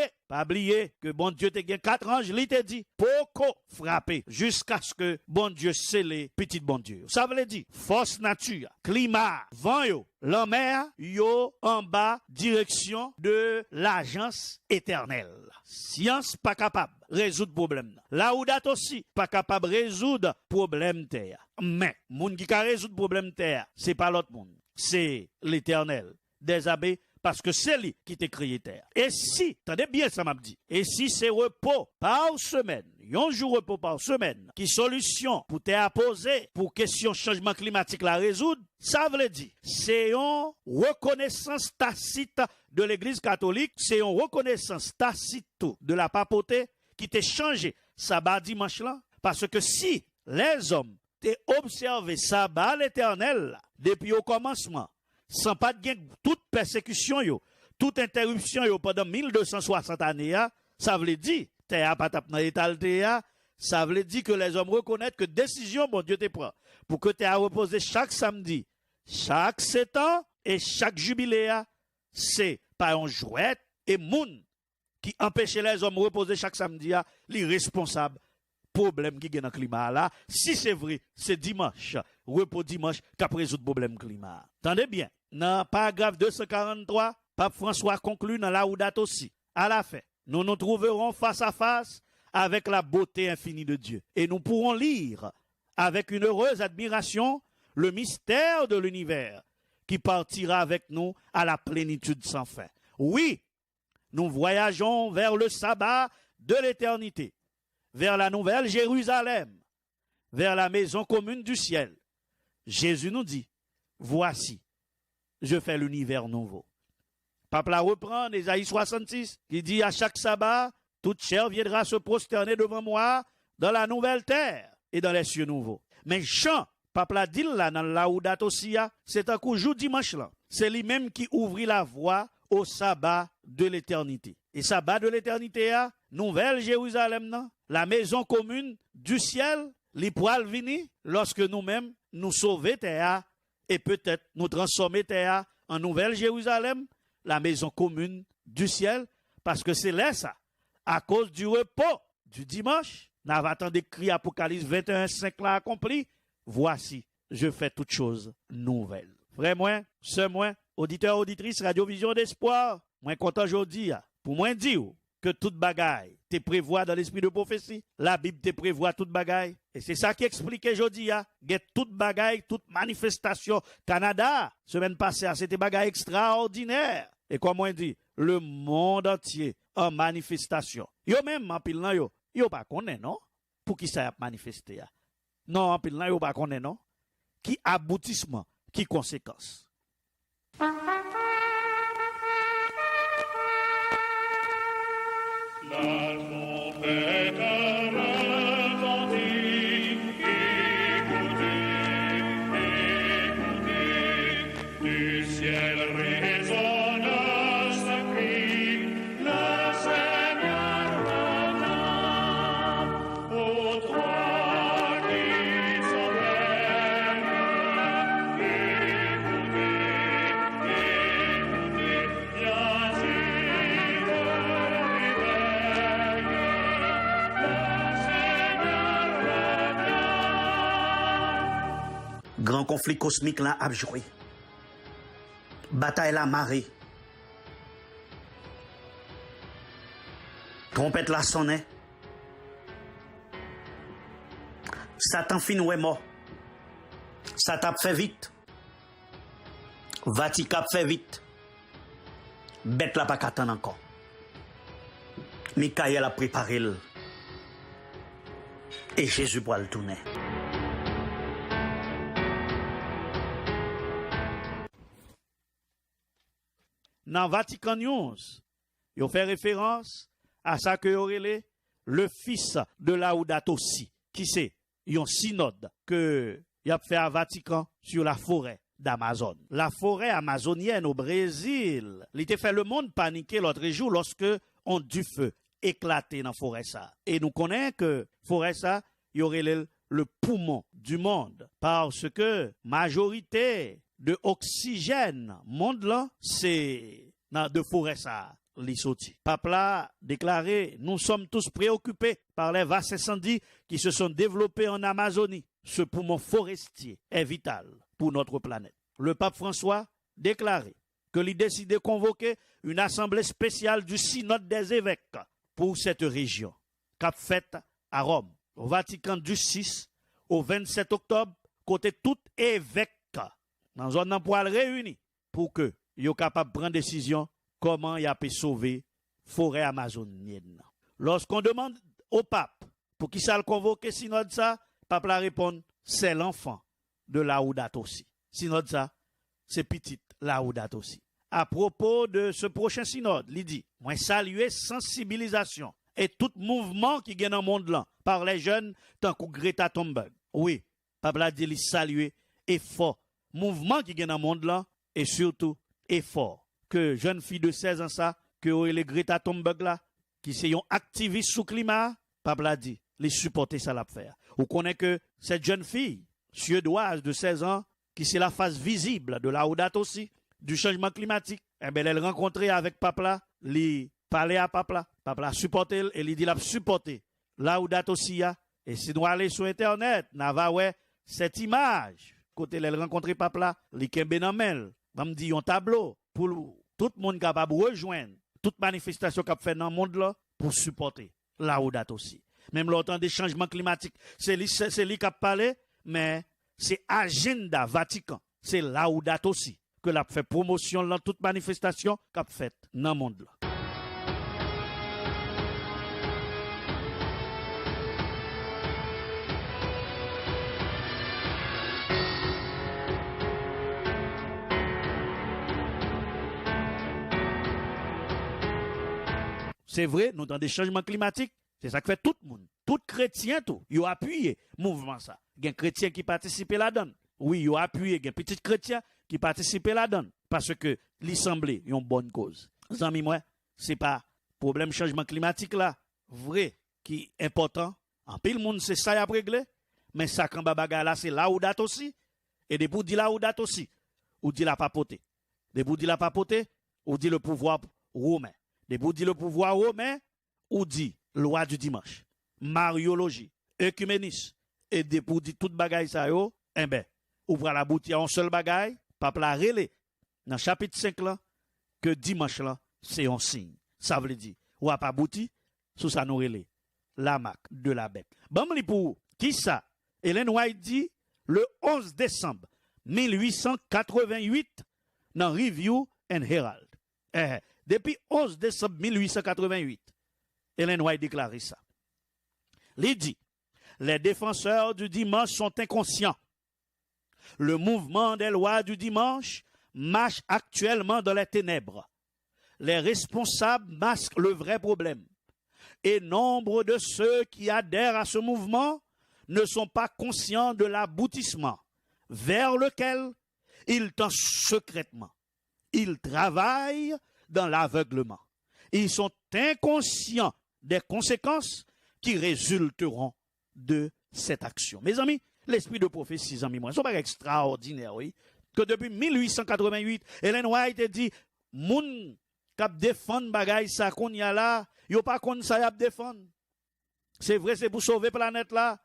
que bon Dieu te gen 4 anges, li te dit, poko frapper jusqu'à ce que bon Dieu scelle petit bon Dieu. Ça veut dire force nature, climat, vent yo, la mer yo en bas direction de l'agence éternelle. Science pas capable résoudre problème. Laudato Si pas capable résoudre problème terre. Mais moun qui ka résoudre problème terre, c'est pas l'autre monde, c'est l'Éternel des abbés, parce que c'est lui qui t'a créé terre. Et si, attendez bien ça m'a dit, et si c'est repos par semaine, un jour repos par semaine, qui solution pour t'apposer pour question changement climatique la résoudre, ça veut dire, c'est une reconnaissance tacite de l'Église catholique, c'est une reconnaissance tacite de la papauté qui t'a changé sabbat dimanche là, parce que si les hommes t'ont observé sabbat l'Éternel depuis au commencement, sans pas de toute persécution, toute interruption pendant 1260 années, ça veut dire, ça veut dire que les hommes reconnaissent que décision, bon Dieu te prend, pour que tu aies à reposer chaque samedi, chaque 7 ans et chaque jubilé, c'est pas un jouet et moun qui empêche les hommes de reposer chaque samedi, les responsables. Problème qui est dans le climat là, si c'est vrai, c'est dimanche, repos dimanche, qui résout le problème climat. Attendez bien, dans le paragraphe 243, Pape François conclut dans Laudato Si. À la fin, nous nous trouverons face à face avec la beauté infinie de Dieu. Et nous pourrons lire avec une heureuse admiration le mystère de l'univers qui partira avec nous à la plénitude sans fin. Oui, nous voyageons vers le sabbat de l'éternité, vers la nouvelle Jérusalem, vers la maison commune du ciel. Jésus nous dit, voici, je fais l'univers nouveau. Pape la reprend Ésaïe 66, qui dit à chaque sabbat, toute chair viendra se prosterner devant moi dans la nouvelle terre et dans les cieux nouveaux. Mais Jean, Pape la dit là dans la Laudato Si, c'est un coup jour dimanche là. C'est lui-même qui ouvrit la voie au sabbat de l'éternité. Et sabbat de l'éternité, nouvelle Jérusalem, la maison commune du ciel, les poils vini lorsque nous-mêmes nous sauver terre et peut-être nous transformer terre en nouvelle Jérusalem, la maison commune du ciel, parce que c'est là ça, à cause du repos du dimanche, nous avons décrit Apocalypse 21, 5 là accompli, voici, je fais toutes choses nouvelles. Frère moi, sœur moi, auditeur, auditrice, Radio-Vision d'Espoir, moi content aujourd'hui, pour moi dire que toute bagaille te prévoit dans l'esprit de prophétie, la Bible te prévoit toute bagaille. Et c'est ça qui explique aujourd'hui, que toute bagaille, toute manifestation. Canada, semaine passée, c'était bagaille extraordinaire. Et comme on dit, le monde entier en manifestation. Yo même, en pile nan yo pas connaît, non? Pour qui ça a manifesté? Non, en pile nan yo pas connaît, non? Qui aboutissement, qui conséquence? La trompette retentit, écoutez, écoutez, du ciel résonne ce cri, le Seigneur revient, aux trois qui sont prêts, écoutez, viens Grand conflit cosmique là a joué. Bataille la marée. Trompette la sonnait. Satan fin ou est mort. Satan fait vite. Vatican fait vite. Bête la pas qu'attendre encore. Michael a préparé le. Et Jésus pour le tourner. Dans Vatican News, il fait référence à ça que aurait le fils de Laudato Si, qui c'est un synode que il a fait à Vatican sur la forêt d'Amazon. La forêt amazonienne au Brésil, il a fait le monde paniquer l'autre jour lorsque on du feu éclaté dans la forêt ça. Et nous connaissons que forêt ça, il y aurait le poumon du monde parce que majorité de oxygène monde là c'est de forêt ça li sorti. Pape là déclaré nous sommes tous préoccupés par les vastes incendies qui se sont développés en Amazonie. Ce poumon forestier est vital pour notre planète. Le pape François déclaré que il décide de convoquer une assemblée spéciale du synode des évêques pour cette région qu'a faite à Rome au Vatican du 6 au 27 octobre côté tout évêque dans un emploi réuni pour que yo capable de prendre décision comment il a pu sauver forêt amazonienne. Lorsqu'on demande au pape pour qui ça le convoque synode ça, pape la répond c'est l'enfant de Laudato Si. Synode ça, c'est petit Laudato Si. À propos de ce prochain synode, il dit moi saluer sensibilisation et tout mouvement qui gagne dans le monde là par les jeunes tant que Greta Thunberg. Oui, pape la dit il saluer effort mouvement qui gagne dans le monde là et surtout effort que jeune fille de 16 ans ça que les Greta Thunberg là qui c'est un activiste sous climat pape l'a dit les supporter ça l'a faire. Vous connaissez que cette jeune fille suédoise de 16 ans qui c'est la face visible de Laudato Si du changement climatique, eh ben elle rencontré avec pape là, li parler à pape là supporter et il dit l'a supporter Laudato Si et si nous aller sur internet n'a va ouais cette image côté elle rencontrer pape là, li kembe nan mel, va me dire un tableau pour tout le monde capable rejoindre toute manifestation qu'a fait dans le monde là pour supporter Laudato Si. Même l'autant des changements climatiques, c'est lui qui a parlé, mais c'est agenda Vatican, c'est Laudato Si que l'a fait promotion dans toute manifestation qu'a fait dans le monde là. C'est vrai, nous dans des changements climatiques, c'est ça que fait tout le monde. Tout chrétien, tout, ils ont appuyé le mouvement ça. Il y a un chrétien qui participe là-dedans. Oui, ils ont appuyé, il y a un petit chrétien qui participe là-dedans. Parce que l'Assemblée, ils ont une bonne cause. Amis, moi, c'est pas problème changement climatique là, vrai, qui est important. En pile monde, c'est ça à régler. Mais ça, quand babaga là, c'est là où date aussi. Et des pour dire là où date aussi. Ou dit la papoter. Des pour dire la papoter, ou dit le pouvoir romain. Des pour dire le pouvoir romain, ou dit loi du dimanche. Mariologie, œcuménisme. Et des pour dire toute bagaille ça yo, eh ben, ou pour la boutique en seul bagaille, pape la relé. Dans chapitre 5 là, que dimanche là, c'est un signe. Ça veut dire, ou a pas bouti, sous ça nous relé. La marque de la bête. Bon, pour qui ça? Ellen White dit, le 11 décembre 1888, dans Review and Herald. Depuis 11 décembre 1888, Ellen White déclare ça. Il dit, les défenseurs du dimanche sont inconscients. Le mouvement des lois du dimanche marche actuellement dans les ténèbres. Les responsables masquent le vrai problème. Et nombre de ceux qui adhèrent à ce mouvement ne sont pas conscients de l'aboutissement vers lequel ils tendent secrètement. Ils travaillent dans l'aveuglement. Ils sont inconscients des conséquences qui résulteront de cette action. Mes amis, l'esprit de prophétie, amis, moi, c'est pas extraordinaire, oui, que depuis 1888, Ellen White a dit, moun kap défendre bagay sa qu'on y a là, yo pas kon sa y a défendre. C'est vrai, c'est pour sauver la planète là,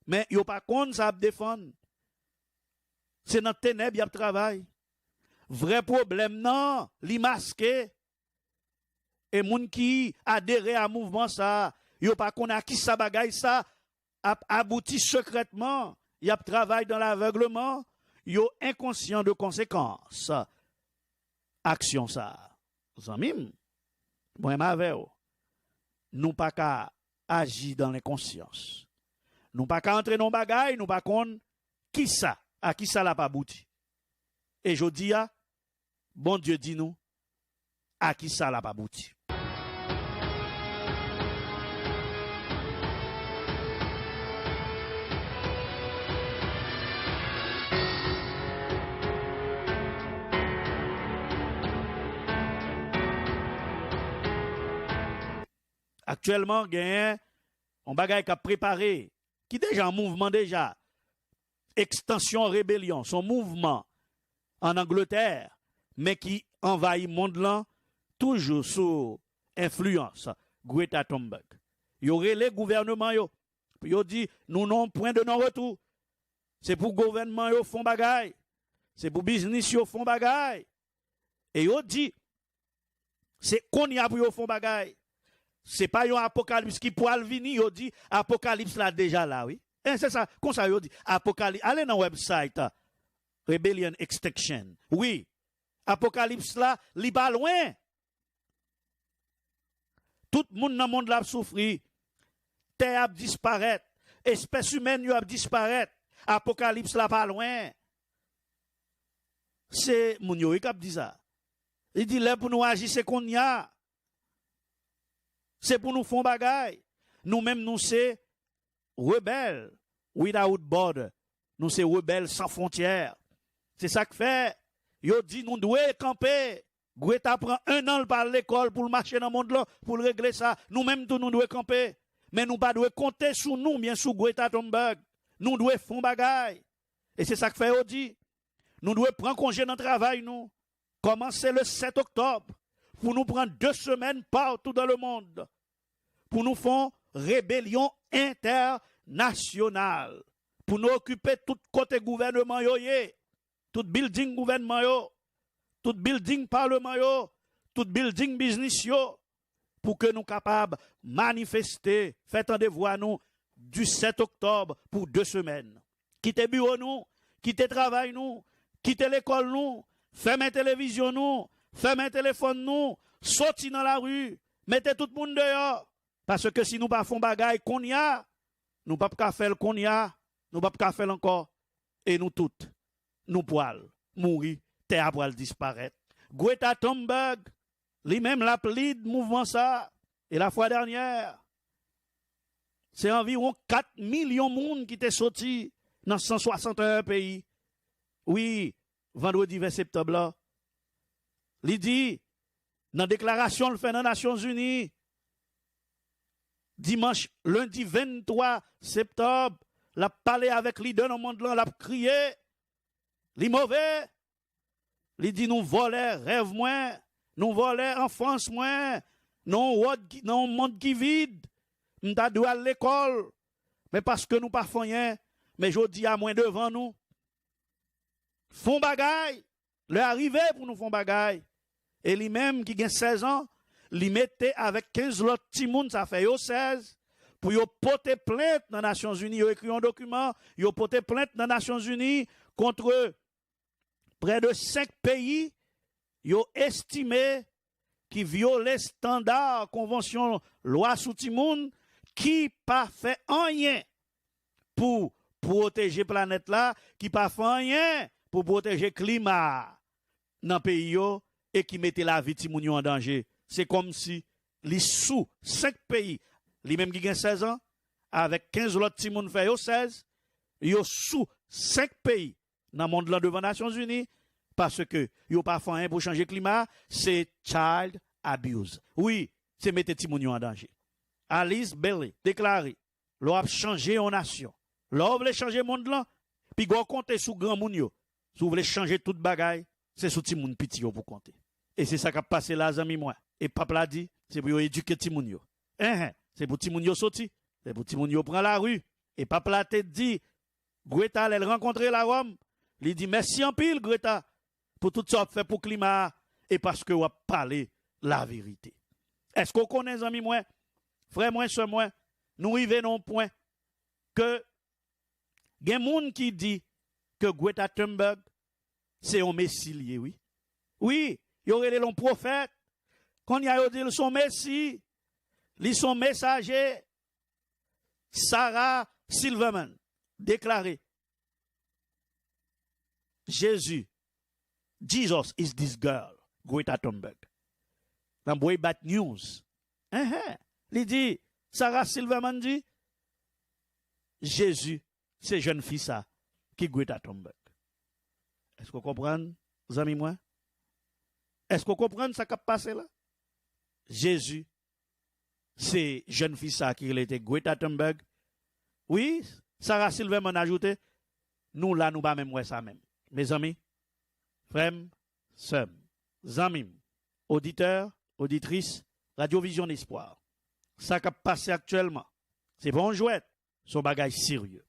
mais yo pas kon sa y a défendre. C'est dans ténèbres y a travail. Vrai problème non, li masqué. Et moun qui adhéré à mouvement ça, yo pas kon a qui sa bagay ça a abouti secrètement, y a travail dans l'aveuglement, yo inconscient de conséquences. Action ça. Zanmim, moi m'avec nous pas qu'à agir dans l'inconscience. Nous pas qu'à entrer dans bagaille, nous pas qu'on qui ça, à qui ça l'a pas abouti. Et je dis bon Dieu dit nous à qui ça l'a pas abouti. Actuellement, il y a un bagage qui a préparé, qui est déjà en mouvement déjà. Extension Rébellion, son mouvement en Angleterre, mais qui envahit le monde là, toujours sous influence Greta Thunberg. Il y aurait les gouvernements, ils dit, nous n'avons point de non-retour. C'est pour le gouvernement, ils font bagage. C'est pour le business, ils font bagage. Et ils dit, c'est qu'on y a pour ils font bagage. C'est pas un apocalypse qui pourra venir, il dit apocalypse là déjà là, oui. Et c'est ça, comme ça, il dit apocalypse. Allez dans le website, Rebellion Extinction. Oui, apocalypse là, il pas loin. Tout le monde dans le monde là souffrir. Terre a disparaître. Espèce humaine a disparaître. Apocalypse là pas loin. C'est mon yo qui dit ça. Il dit là pour nous agir, c'est qu'on y a. C'est pour nous faire bagaille. Nous-mêmes, nous sommes rebelles without border. Nous sommes rebelles sans frontières. C'est ça que fait. Yo dit nous devons camper. Greta prend 1 an par l'école pour marcher dans le monde là, pour régler ça. Nous-mêmes, nous devons camper. Mais nous ne devons pas compter sur nous, bien sur Greta Thunberg. Nous devons faire bagaille. Et c'est ça que fait yo dit. Nous devons prendre congé dans le travail, nous. Commencer le 7 octobre. Pour nous prendre 2 semaines partout dans le monde. Pour nous faire rébellion internationale. Pour nous occuper tout côté gouvernement, tout building gouvernement, tout building parlement, tout building business, pour que nous soyons capables de manifester, faire un devoir nous du 7 octobre pour 2 semaines. Quitter bureau nous, quitter travail nous, quitter l'école nous, fermer télévision nous, fermez téléphone nous, sortez dans la rue, mettez tout le monde dehors. Parce que si nous ne faisons pas bagaille qu'on y a, nous ne pouvons pas faire qu'on y a, nous ne pouvons pas faire encore. Et nous toutes, nous pouvons mourir, terre pouvons disparaître. Greta Thunberg, lui-même l'appelé mouvement ça, Et la fois dernière, c'est environ 4 millions de monde qui étaient sortis dans 161 pays. Oui, vendredi 20 septembre là. Il dit, dans la déclaration le fait dans les Nations Unies, dimanche, lundi 23 septembre, la parlé avec leader dans le monde là, la crié, les mauvais, il dit nous voler rêve moins, nous voler enfance moins, non monde qui vide, nous doit à l'école, mais parce que nous pas faisons rien, mais je dis à moins devant nous, font bagaille, le arrivé pour nous font bagaille, et lui-même qui a 16 ans, li mettait avec 15 autres petits moun, ça fait 16, pour yo porter plainte dans les Nations Unies, yo écrit un document, yo porter plainte dans les Nations Unies contre près de 5 pays, yo estimé qui violent standards, convention, loi sous Timoun, qui pas fait rien pour protéger la planète là, qui pas fait rien pour protéger le climat dans le pays yo, et qui mettait la vie de Timoun en danger. C'est comme si les sous 5 pays, les mêmes qui ont 16 ans, avec 15 autres Timoun fait 16, ils sous 5 pays dans le monde là devant les Nations Unies, parce que ils n'ont pas fait rien pour changer le climat, c'est child abuse. Oui, c'est mettre Timoun en danger. Alice Bailey déclaré, l'on a changé en nation. L'on veut changer le monde là, puis on compte sur grand moun yo. Si vous voulez changer toute bagaille, c'est sous Timoun piti yo pour compter. Et c'est ça qui a passé là, amis moi. Et papa l'a dit, c'est pour éduquer Timoun yo. C'est pour Timoun yo sorti. C'est pour Timoun yo prendre la rue. Et papa l'a dit, Greta, elle rencontrer la Rome. Il dit, merci en pile, Greta, pour tout ça fait pour le climat. Et parce que vous avez parlé la vérité. Est-ce qu'on connaît, amis moi, frère moi, soeur moi, nous arrivons à un point que il y a des gens qui disent que Greta Thunberg, c'est un messie, oui. Oui, il y aurait des longs prophètes. Quand il y a dit son messie, ils sont messagers. Sarah Silverman déclaré, Jesus is this girl, Greta Thunberg. Dans Boy Bat News. Il dit, Sarah Silverman dit, Jésus, c'est jeune fille ça, qui Greta Thunberg. Est-ce que vous comprenez, amis moi? Est-ce que vous comprenez ce qui a passé là? Jésus, c'est jeune fille ça qui était Greta Thunberg. Oui, Sarah Silverman a ajouté, nous là, nous pas même ça même. Mes amis, frères, sœurs, amis, auditeurs, auditrices, Radiovision d'Espoir. Ça qui a passé actuellement, c'est bon jouet, son bagage sérieux.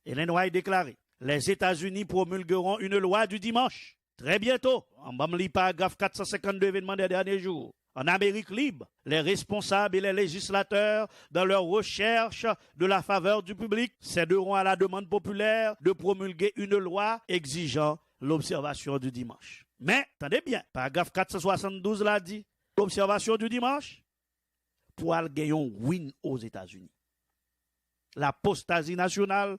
Ellen White déclaré, les États-Unis promulgueront une loi du dimanche. Très bientôt, en Bamli paragraphe 452 événements des derniers jours. En Amérique libre, les responsables et les législateurs, dans leur recherche de la faveur du public, céderont à la demande populaire de promulguer une loi exigeant l'observation du dimanche. Mais, attendez bien, paragraphe 472 l'a dit, l'observation du dimanche, pour aller gagner un win aux États-Unis. L'apostasie nationale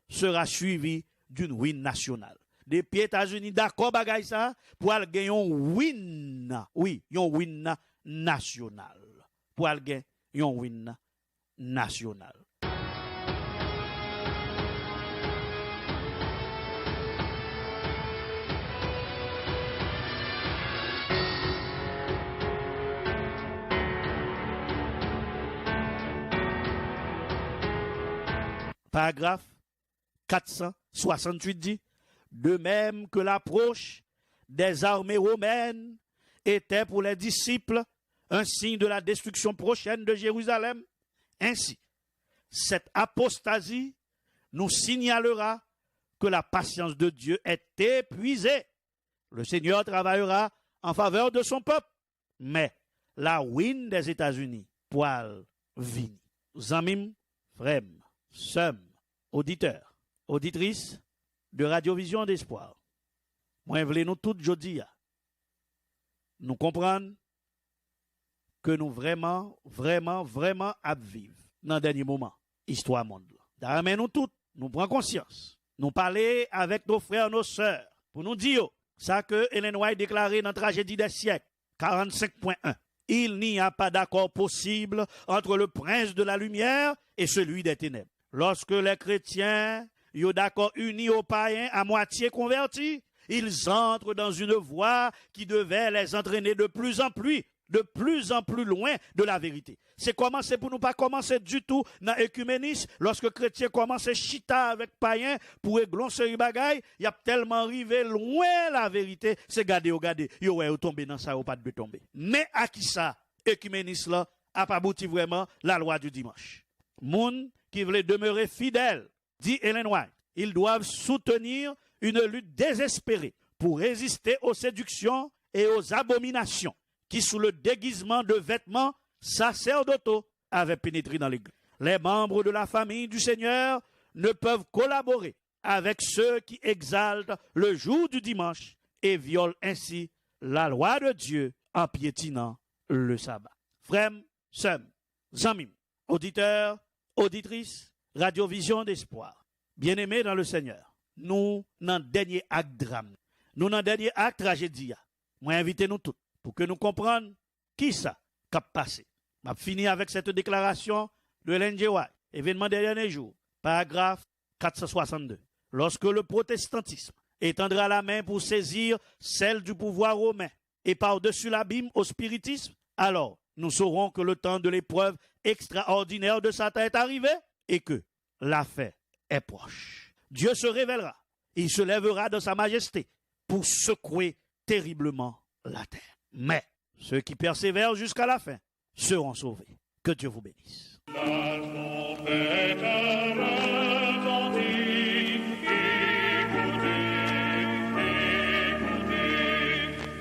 sera suivie d'une win nationale. Depuis les États-Unis, d'accord, bagay ça, pour aller gagner un win. Oui, un win national. Pour aller gagner un win national. Paragraphe 468 dit, de même que l'approche des armées romaines était pour les disciples un signe de la destruction prochaine de Jérusalem, ainsi, cette apostasie nous signalera que la patience de Dieu est épuisée. Le Seigneur travaillera en faveur de son peuple, mais la ruine des États-Unis, poil vini. Zamim, frem, sœurs, auditeurs, auditrices de Radiovision d'Espoir. Moi, je voulais nous toutes jeudi, nous comprendre que nous vraiment à vivre dans le dernier moment, histoire monde. D'ailleurs, nous toutes, nous prenons conscience. Nous parler avec nos frères, nos sœurs, pour nous dire ça que Ellen White déclaré dans la tragédie des siècles, 45.1. Il n'y a pas d'accord possible entre le prince de la lumière et celui des ténèbres. Lorsque les chrétiens sont d'accord unis aux païens à moitié convertis, ils entrent dans une voie qui devait les entraîner de plus en plus loin de la vérité. C'est commencer pour nous pas commencer du tout dans l'écuménisme. Lorsque chrétiens commencent à chita avec païens pour égloncer bagaille, il y a tellement arrivé loin la vérité, c'est garder, yo ouais, tomber dans ça ou pas de tomber. Mais à qui ça, écuménisme là, a pas abouti vraiment la loi du dimanche. Moun qui voulait demeurer fidèle, dit Ellen White, ils doivent soutenir une lutte désespérée pour résister aux séductions et aux abominations qui, sous le déguisement de vêtements sacerdotaux, avaient pénétré dans l'Église. Les membres de la famille du Seigneur ne peuvent collaborer avec ceux qui exaltent le jour du dimanche et violent ainsi la loi de Dieu en piétinant le sabbat. Frères, sœurs, amis, auditeurs, auditrices, radiovision d'espoir, bien-aimés dans le Seigneur, nous, dans le dernier acte drame, nous, dans le dernier acte tragédie, moi, invitez-nous tous pour que nous comprenions qui ça qui a passé. Je finis avec cette déclaration de Ellen White, événement des derniers jours, paragraphe 462. Lorsque le protestantisme étendra la main pour saisir celle du pouvoir romain et par-dessus l'abîme au spiritisme, alors nous saurons que le temps de l'épreuve extraordinaire de Satan est arrivé et que la fin est proche. Dieu se révélera, il se lèvera de sa majesté pour secouer terriblement la terre. Mais ceux qui persévèrent jusqu'à la fin seront sauvés. Que Dieu vous bénisse. La trompette retentit, écoutez,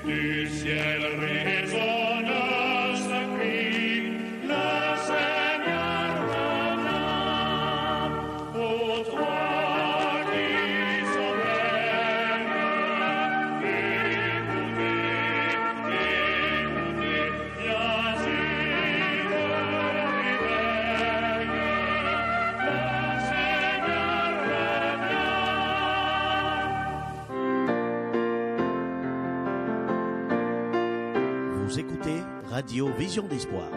du ciel résonne ce cri, le Seigneur revient, aux trois qui s'enlèvent, écoutez, viens sur le réveil, le Seigneur revient. Vous écoutez Radio Vision d'Espoir.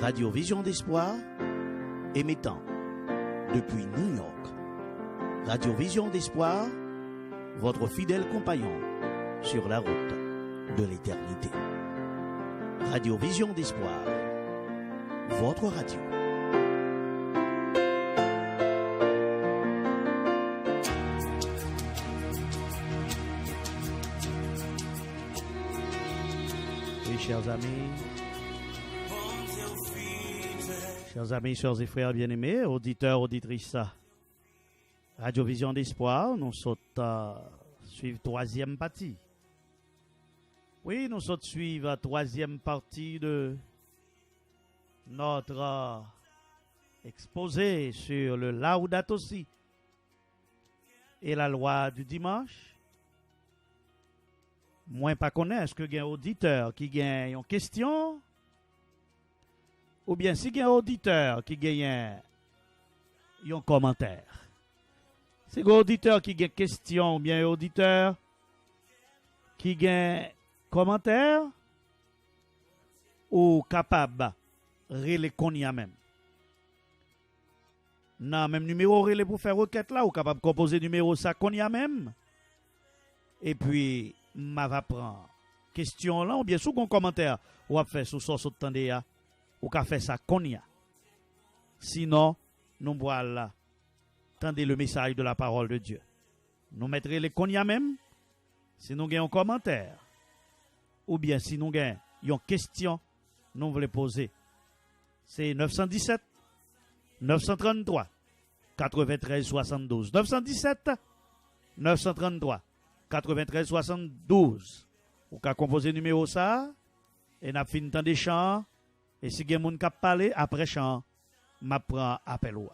Radio Vision d'Espoir, émettant depuis New York. Radio Vision d'Espoir, votre fidèle compagnon sur la route de l'éternité. Radio Vision d'Espoir, votre radio. Oui, chers amis, chers et frères bien-aimés, auditeurs, auditrices, Radio Vision d'Espoir, nous sommes suivre troisième partie. Oui, nous sommes suivre la troisième partie de notre exposé sur le Laudato Si et la loi du dimanche. Moi, pas connaître, est-ce que il y a un auditeur qui a une question? Ou bien si il y a un auditeur qui a un commentaire? Si il y a un auditeur qui a une question ou bien un auditeur qui a un commentaire ou capable de connaître même. Dans même numéro relais pour faire requête là ou capable de composer numéro ça connaître même. Et puis m'a va prendre question là ou bien sous un commentaire ou va faire sous source attendez ou qu'a fait ça connaître. Sinon nous voilà tendez le message de la parole de Dieu. Nous mettrons les connaître même si nous avons un commentaire ou bien si nous avons une question nous voulons poser. C'est 917 933 93 72 917 933 93 72 ou qu'à composer numéro ça et n'a fini temps des chants et si quelqu'un qui parler après chant m'a prend appel ou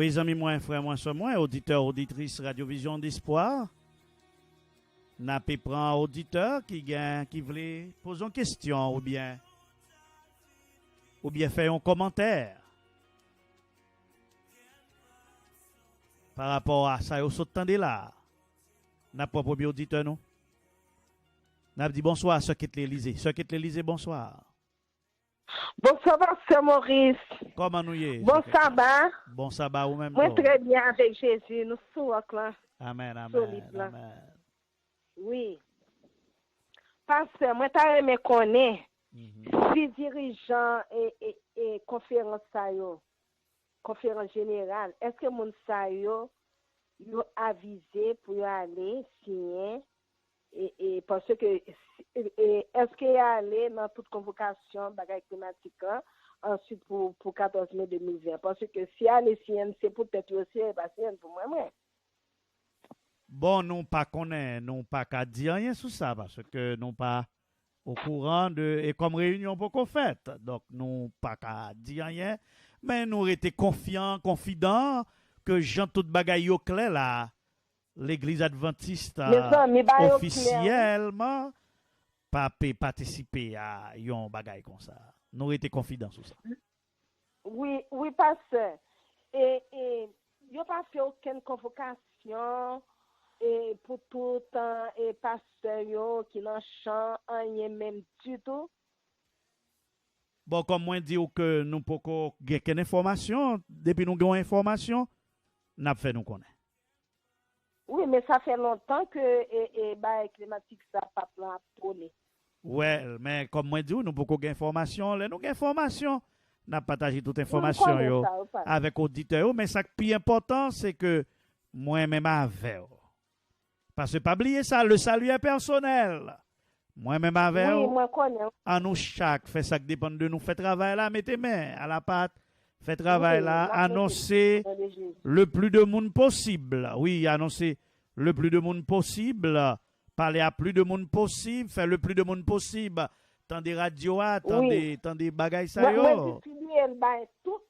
Oui, amis, moi, frère, moi, soeur, moi, auditeur, auditrice, Radiovision d'Espoir. N'a pas prend auditeur qui voulait poser une question ou bien faire un commentaire par rapport à ça, au sautandé là. N'a pas premier auditeur, non? N'a dit bonsoir à ceux qui l'Élysée. Ceux qui l'Élysée, bonsoir. Bonsoir, Pasteur Maurice. Comment nous y est? Bon sabbat. Bon sabbat ou même. Moi, très bien avec Jésus. Nous sommes là. Amen, amen, Solide, là. amen. Oui. Pasteur, moi, t'as aimé connaître si dirigeants et conférence générale, est-ce que mon sayo yo avisé pour y aller signer et parce que est-ce qu'il y a allé dans toute convocation bagaille climatique hein, ensuite pour 14 mai 2020 parce que si aller signer c'est peut-être aussi passer pour moi. Bon, nous pas connaît, nous pas qu'à dire rien sur ça parce que nous pas au courant de et comme réunion pour qu'on fait. Donc nous pas qu'à dire rien, mais nous étions confiants, confidents que Jean tout bagaille au clair là, l'église adventiste officiellement pas participer à un bagaille comme ça. Nous étions confiants sur ça. Oui, pasteur. Et il n'y a pas fait aucune convocation et pour tout temps et pasteur qui n'en chante rien même du tout. Bon, comme moi dit que nous pouvons gagner information, depuis nous avons information, n'a fait nous connaître. Oui, mais ça fait longtemps que bah climatique ça pas plan tourner. Ouais, mais comme moi dit nous pouvons gagner information, nous avons information, n'a partagé toute information yo avec auditeurs, mais ça qui est important c'est que moi même avec parce que pas oublier ça, le salut est personnel. Moi-même avec à nous chaque fait ça qui dépend de nous, fait travail là, mettez main à la pâte, fait travail là, annoncer le plus de monde possible. Oui, annoncer le plus de monde possible, parler à plus de monde possible, faire le plus de monde possible. Tant des radios, tant des bagailles ça yo. Tout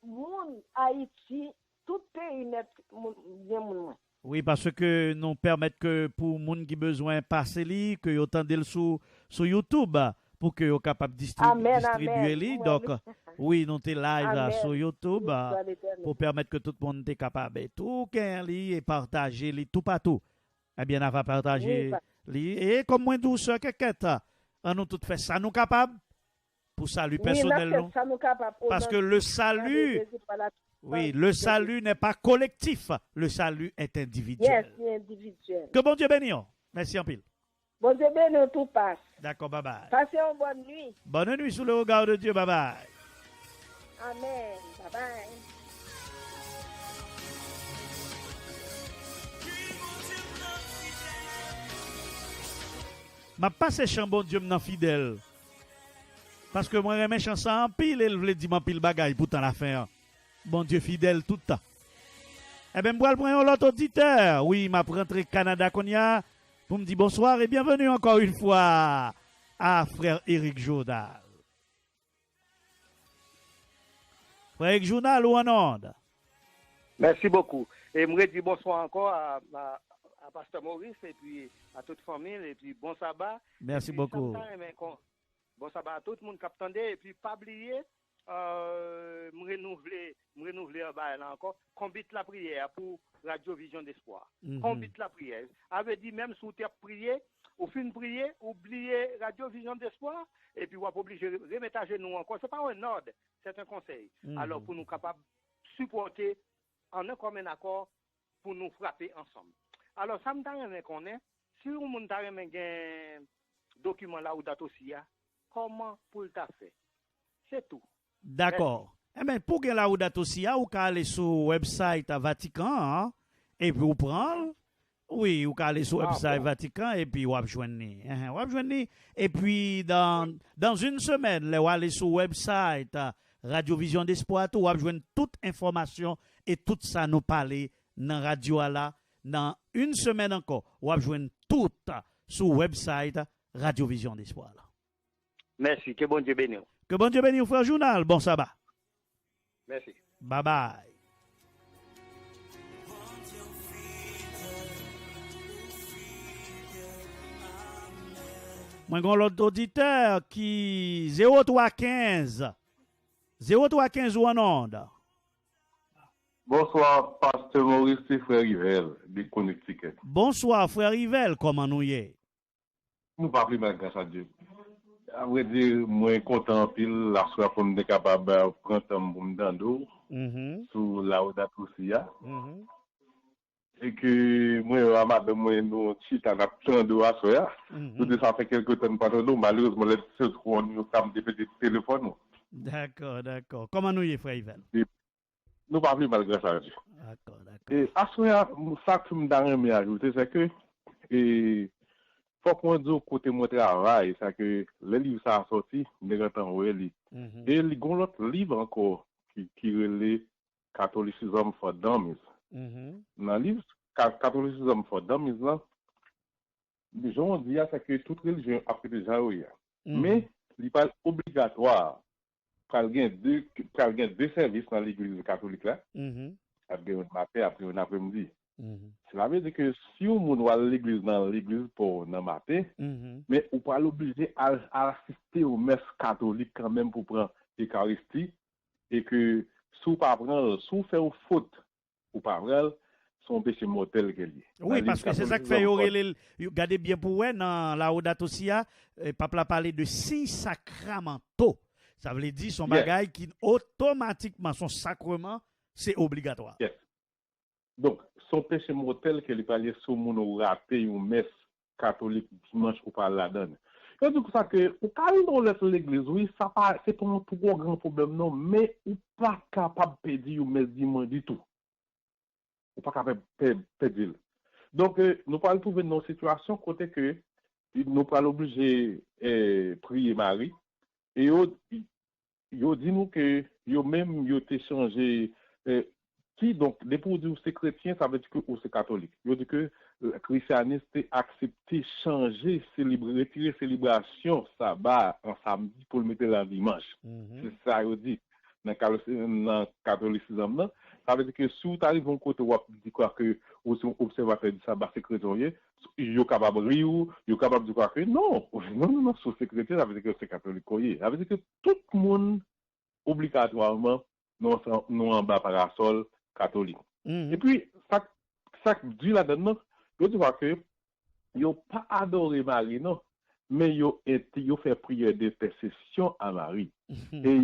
le monde Haïti, tout pays bien moun. Oui, parce que nous permettons que pour les gens qui ont besoin de passer, que vous entendez sur YouTube pour que vous soyez capable de distribuer. Donc, oui, nous sommes live sur YouTube pour permettre que tout le monde soit capable de tout et partager tout partout. Eh bien, on va partager. Et comme moi, douceur, on nous tout fait ça, nous capables pour salut personnel. Parce que le salut. Oui, le salut n'est pas collectif, le salut est individuel. Yes, individuel. Que bon Dieu bénisse. Merci en pile. Bon Dieu bénisse, tout passe. D'accord, bye bye. Passez une bonne nuit. Bonne nuit sous le regard de Dieu, bye bye. Amen, bye bye. Ma passe chambon Dieu m'nan fidèle. Parce que moi j'aime chanson en pile, elle voulait dire m'en pile bagaille pour la fin. Bon Dieu fidèle tout le temps. Eh bien, moi, je l'autre auditeur. Oui, m'a rentré Canada Konya pour me dire bonsoir et bienvenue encore une fois à frère Éric Journal. Frère Éric Journal ou en onde? Merci beaucoup. Et je dis bonsoir encore à Pasteur Maurice et puis à toute famille et puis bon sabbat. Merci beaucoup. Bon sabbat à tout le monde qui attendait et puis pas oublier me renouveler encore combien la prière pour Radio Vision d'Espoir. Combien la prière avait dit même si vous avez prié au fin de prier oubliez Radio Vision d'Espoir et puis vous êtes obligé de remettre à genoux encore, c'est pas un ordre, c'est un conseil. Alors pour nous capables supporter en un commun accord pour nous frapper ensemble. Alors ça me donne qu'on est si vous avez un document là ou date aussi comment pour le faire. C'est tout. D'accord. Eh bien, pour que la ou date aussi, vous pouvez aller sur le website à Vatican, hein, et puis vous prendre. Oui, vous pouvez aller sur le website Vatican, et puis vous pouvez joindre. Et puis, dans une semaine, vous allez sur le website Radio Vision d'Espoir, vous pouvez joindre toute information et tout ça nous parler dans la radio là. Dans une semaine encore, vous pouvez joindre tout sur le website Radio Vision d'Espoir. Merci, que bon Dieu bénisse. Que bon Dieu bénisse, frère Journal. Bon sabbat. Merci. Bye bye. Moi, j'ai l'autre auditeur qui 0315. 0315 ou en onde. Bonsoir, Pasteur Maurice et Frère Rivel, de Connecticut. Bonsoir, Frère Rivel, comment nous y est? Nous pas plus mal, grâce à Dieu. À vrai dire, moi, content pile, la soirée pour me capable de prendre un bon d'ando sur la route d'Atosia. Et que moi, madame, moi, nous, si t'as besoin de la soirée, tout ça fait quelque temps pas de nous, malheureusement, les choses qu'on nous sommes des petits téléphones. D'accord, d'accord. Comment nous y est, Frère Rivel? Nous pas plus mal, grâce à Dieu. D'accord, d'accord. Et à ce moment, ça que je me ajouter, c'est que, faut qu'on dise côté mon travail, c'est que le livre ça a sorti, nous avons lu. Et il y a un autre livre encore qui relève Catholicism for Dummies. Dans le livre Catholicism for Dummies, là, les gens disent c'est que toute religion a fait déjà. Mais il n'est pas obligatoire pour gagner deux services dans l'église catholique là. Après un matin, après un après-midi. Cela veut dire que si on va à l'église dans l'église pour dans matin, mais on pas l'obliger à assister aux messes catholiques quand même pour prendre l'Eucharistie et que si pas prendre, si faire une faute ou pas prendre, son péché mortel qu'elle est. Oui, parce que c'est ça que fait regardez bien pour vous dans la Laudato Si, papa a parlé de 6 sacramentaux. Ça veut dire son bagage qui automatiquement son sacrement c'est obligatoire. Yes. Donc, son péché mortel qu'elle parlait sur mon raté une messe catholique dimanche ou pas la donne. Et du coup, ça que, au cas où on l'église, oui, ça pas, c'est pas un tout grand problème, non, mais ou pas capable de pédir une messe dimanche du tout. Ou pas capable de pédir. Donc, nous parlons trouver dans une situation côté que, nous parlons obligé prier Marie, et yo dit nous que, yo même, yo t'échangé, qui donc, les produits c'est chrétien, ça veut dire que c'est catholique. Il dit que le christianisme a accepté changer, retirer célébration sabbat en samedi pour le mettre là dimanche. C'est ça il dit. Dans le catholicisme, ça veut dire que si vous arrivez à un côté où vous dites que vous êtes observateur du sabbat, c'est chrétien, vous êtes capable de rire, vous êtes capable de dire que non, c'est chrétien, ça veut dire que c'est catholique. Ça veut dire que tout le monde, obligatoirement, nous en bas parasol catholique. Et puis, ça dit là-dedans, je vois que ils n'ont pas adoré Marie, non, mais ils ont fait prière d'intercession à Marie. Et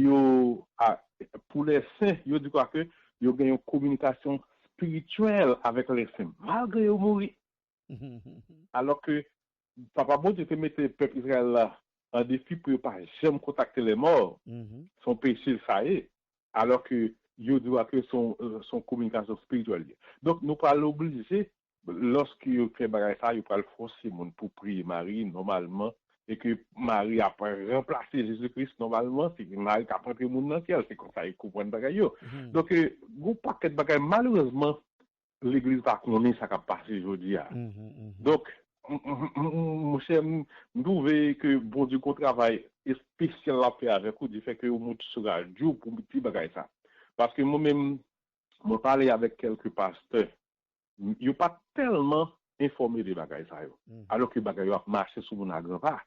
pour les saints, ils disent que ils ont gagné une communication spirituelle avec les saints, malgré qu'ils mourir. Alors que Papa Bon Dieu te mettait le peuple Israël là en défi pour ne pas jamais contacter les morts. Son péché, ça y est. Alors que il doit que son communication spirituelle. Donc, nous pas l'obliger, lorsqu'il fait bagage ça, il pas le forcer pour prier Marie normalement, et que Marie a pas remplacé Jésus-Christ normalement, c'est que Marie a pas pris le monde dans le ciel, c'est comme ça, il comprend bagage. Donc, gros paquet de bagage, malheureusement, l'église va connaître ça qui a passé aujourd'hui. Donc, mon cher, nous trouvons que bon Dieu qu'on travaille spécial à faire avec vous, du fait que vous monte sur la radio pour petit bagage ça. Parce que moi-même, je parlais avec quelques pasteurs, ils n'ont pas tellement informé des bagages ça. Alors que les bagages ont marché sur mon grand-père.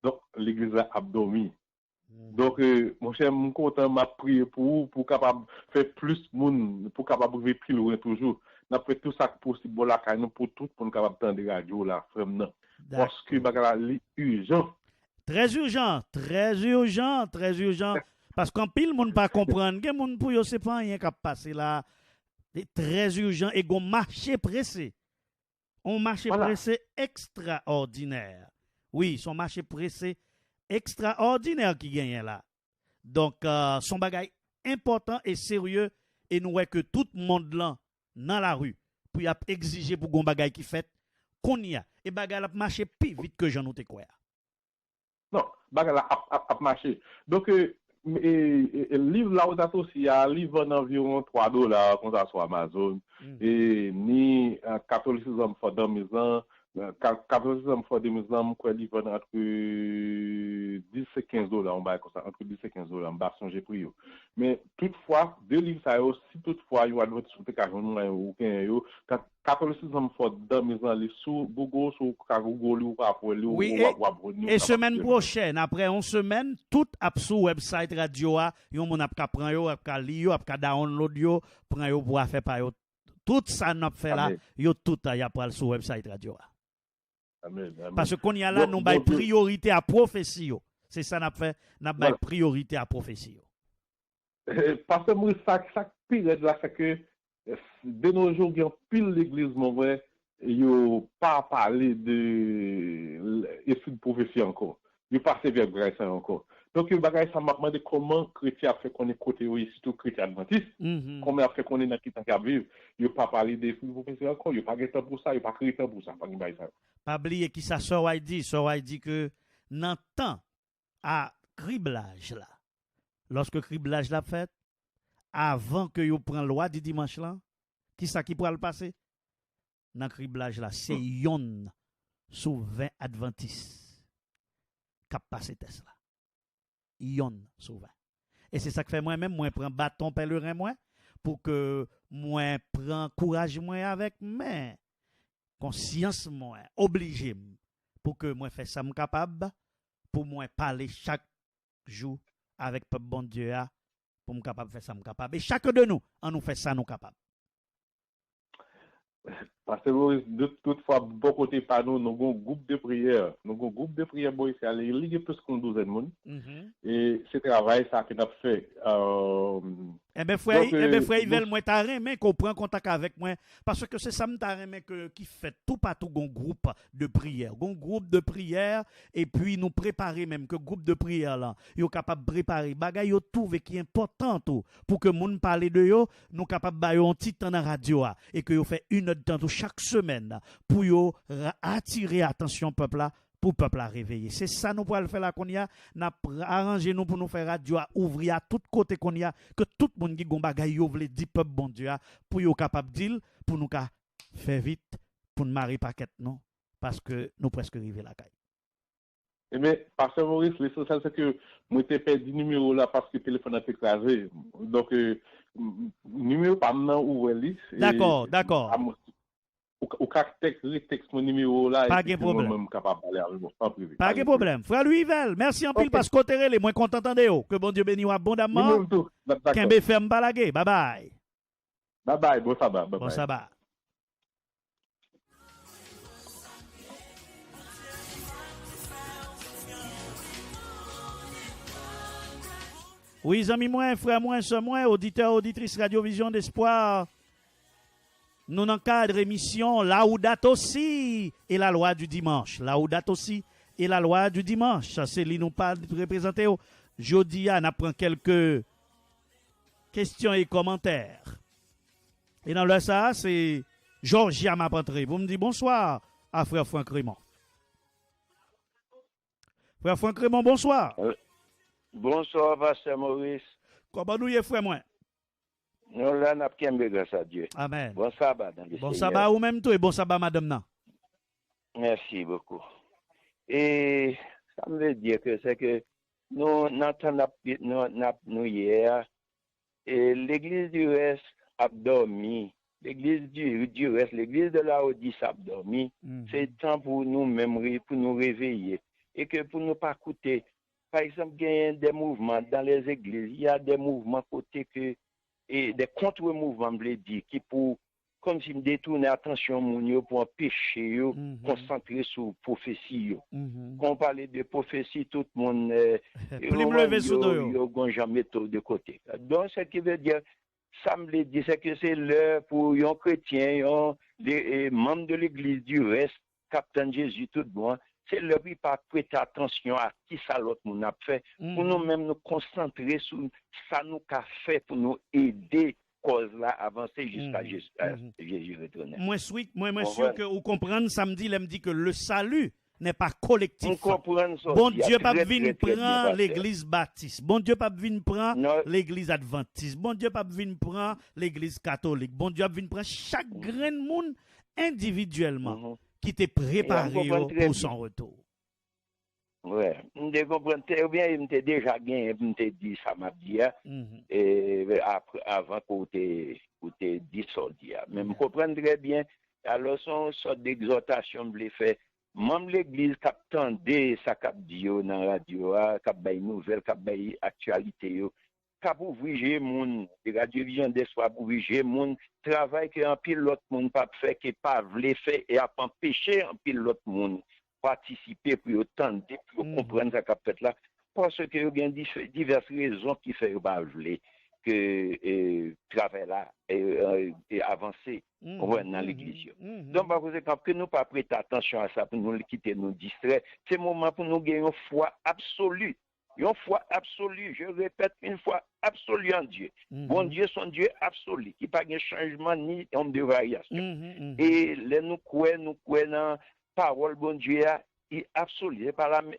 Donc, l'église a dormi. Donc, mon cher, mon content m'a prié pour capable faire plus de monde, pour capable vivre plus loin toujours. N'a fait tout ça possible pour tout pour capable tendre radio là, vraiment. Parce que bagage urgent. Très urgent, très urgent, très urgent. Parce qu'en pile, monde pas comprendre, que monde pour yo c'est pas rien qui passer là. C'est très urgent et gon marché pressé. On marché pressé extraordinaire. Oui, son marché pressé extraordinaire qui gagne là. Donc son bagage important et sérieux et nous voyons que tout le monde là dans la rue pour exiger pour gon bagage qui fait qu'on y a et bagage a marché plus vite que j'en ai quoi. Non, bagage a marché. Donc le livre Laudato Si a livre environ $3 comme ça sur Amazon et ni Catholicism for Dummies catholicisme for musulmans, quoi, il va entre 10 et 15 dollars, on va entre 10 et 15 dollars, on va songer pour eux. Mais toutefois, deux livres, ça si toutefois, il y a d'autres choses qui ou catholicisme for musulmans, sur Google, sur Google, ou pas pour oui, et semaine prochaine, après 11 semaines, tout ap sur website radio, yon moun ap ka pran yo, ap ka li yo, ap ka download yo, pran yo pour faire par yo. Tout ça n'a fait là, yo tout y a pral sur website radio. Amen, amen. Parce qu'on y a là, nous avons priorité à prophétie. C'est ça n'a fait, nous avons priorité à prophétie. Parce que moi, ça pire là, c'est que de nos jours, il y a pile l'église, mon vrai, il n'y a pas parlé de l'étude de prophétie encore. Il n'y a pas sévère grâce encore. Donc, il y a ça m'a demandé comment chrétien a fait qu'on est côté, surtout chrétien adventiste, comment a fait qu'on est dans qui temps qu'à vivre. Il n'y a pas parlé de l'étude de prophétie encore, il n'y a pas de temps pour ça, il n'y a pas de temps pour ça. Pas oublier qui ça sort dit que dans temps à criblage là, lorsque criblage l'a fait, avant que vous preniez loi du dimanche là, qui ça qui pourra le passer? Dans criblage là, c'est yon sur 20 adventistes qui a passé test là. Yon sur 20. Et c'est ça que fait moi-même, moi prends bâton pèlerin moi pour que moi prends courage moi avec mais conscience moi obligé pour que moi fasse ça capable pour moi parler chaque jour avec peuple bon Dieu pour me capable faire ça capable et chaque de nous on nous fait ça nous capable. Parce que de toutefois bon côté par nous avons un groupe de prière boy c'est aller ligue plus qu'une douzaine de monde et ce travail ça que nous fait eh ben frère Yvel moi t'a remet qu'on prend contact avec moi parce que c'est ça me t'a remet que qui fait tout partout un groupe de prière et puis nous préparer même que groupe de prière là yo capable préparer bagay yo trouver qui important tout pour que monde parler de yo nous capable ba yo un petit temps dans radio et que yo fait une heure de temps chaque semaine pour yo attirer attention peuple là pour peuple à réveiller. C'est ça nous pouvons faire là qu'on y a, n'a arrangé nous pour nous faire radio à ouvrir à tout côté qu'on y a que tout le monde qui gon bagay yo vle di peuple bon Dieu pour yo capable dire pour nous ka faire vite pour nous marier paquet non parce que nous presque arriver la caille. Eh bien, Pasteur Maurice, l'essentiel c'est que moi t'ai perdu numéro là parce que le téléphone a été écrasé. Donc numéro pas maintenant ou Wellis. D'accord. Au texte mon numéro là pas de problème même capable parler avec moi en privé. Pas de problème. Frère Louisvel, merci en pile parce que côté les moins content d'eux. Que bon Dieu bénisse abondamment. Kembe ferme balagé. Bye bye. Bye bye, bon sabbat. Bon sabbat. Oui, amis moi, frère moi, soeur moi, auditeur, auditrice Radio-Vision d'Espoir. Nous dans le cadre émission Laudato aussi et la loi du dimanche. Laudato aussi et la loi du dimanche. Ça c'est lui nous parle de représenter. Jeudi, on apprend quelques questions et commentaires. Et dans le ça, c'est Georgia m'a rentré. Vous me dites bonsoir à frère Franck Raymond. Frère Franck Raymond, bonsoir. Bonsoir, Pasteur Maurice. Comment nous y est, frère moi? Nous là, n'a pas grâce à Dieu. Amen. Bon sabbat. Bon sabbat ou même tout et bon sabbat, madame. Non. Merci beaucoup. Et ça me veut dire que c'est que nous entendons nous hier et l'église du reste a dormi. L'église du reste, l'église de la Odyssée a dormi. C'est temps pour nous même pour nous réveiller et que pour nous pas écouter. Par exemple, il y a des mouvements dans les églises, il y a des mouvements côté que et des contre-mouvements, me dit, qui pour, comme si me détourner l'attention pour empêcher, concentrer sur prophétie. Quand on parle de prophétie, tout le monde n'a jamais de côté. Donc, ce qui veut dire, ça me dit, c'est que c'est l'heure pour les chrétiens, les membres de l'église du reste, Captain Jésus, tout le monde. C'est le oui pas prêter attention à qui ça l'autre monde a fait pour nous-mêmes nous concentrer sur ça nous a fait pour nous aider cause là avancer jusqu'à Jésus retourner. Moi sûr que vous comprenez samedi il me dit que le salut n'est pas collectif. Bon Dieu pas venir prendre l'église baptiste. Bon Dieu pas venir prendre l'église adventiste. Bon Dieu pas venir prendre l'église catholique. Bon Dieu pas venir prendre chaque grain de monde individuellement. qui t'est préparé pour son retour. Ouais, je comprends très bien, je t'ai déjà gagné, je t'ai dit ça m'a dit, et avant qu'on t'ait dit ça, mais je comprends très bien, alors son sorte d'exhortation je fait, même l'église qui attendait ça cap dit dans la radio, cap bay nouvelle, cap bay actualité yo, cap ouvrir moun, Radio Vision d'Espoir pour ouvrir moun, travail que un pile l'autre monde pas fait que pas voulait faire et a empêché un pile l'autre monde participer pour autant pour comprendre ça qu'a fait là parce que il y a diverses raisons qui fait pas vouloir que travail là et avancer dans l'église. Donc par conséquent que nous pas prêter attention à ça pour nous quitter nous distraire, c'est le moment pour nous gagner une foi absolue. Une foi absolue, je répète, une foi absolue en Dieu. Bon Dieu, son Dieu absolu, qui pas de changement ni homme de variation. Et nous croyons dans parole bon Dieu est absolue,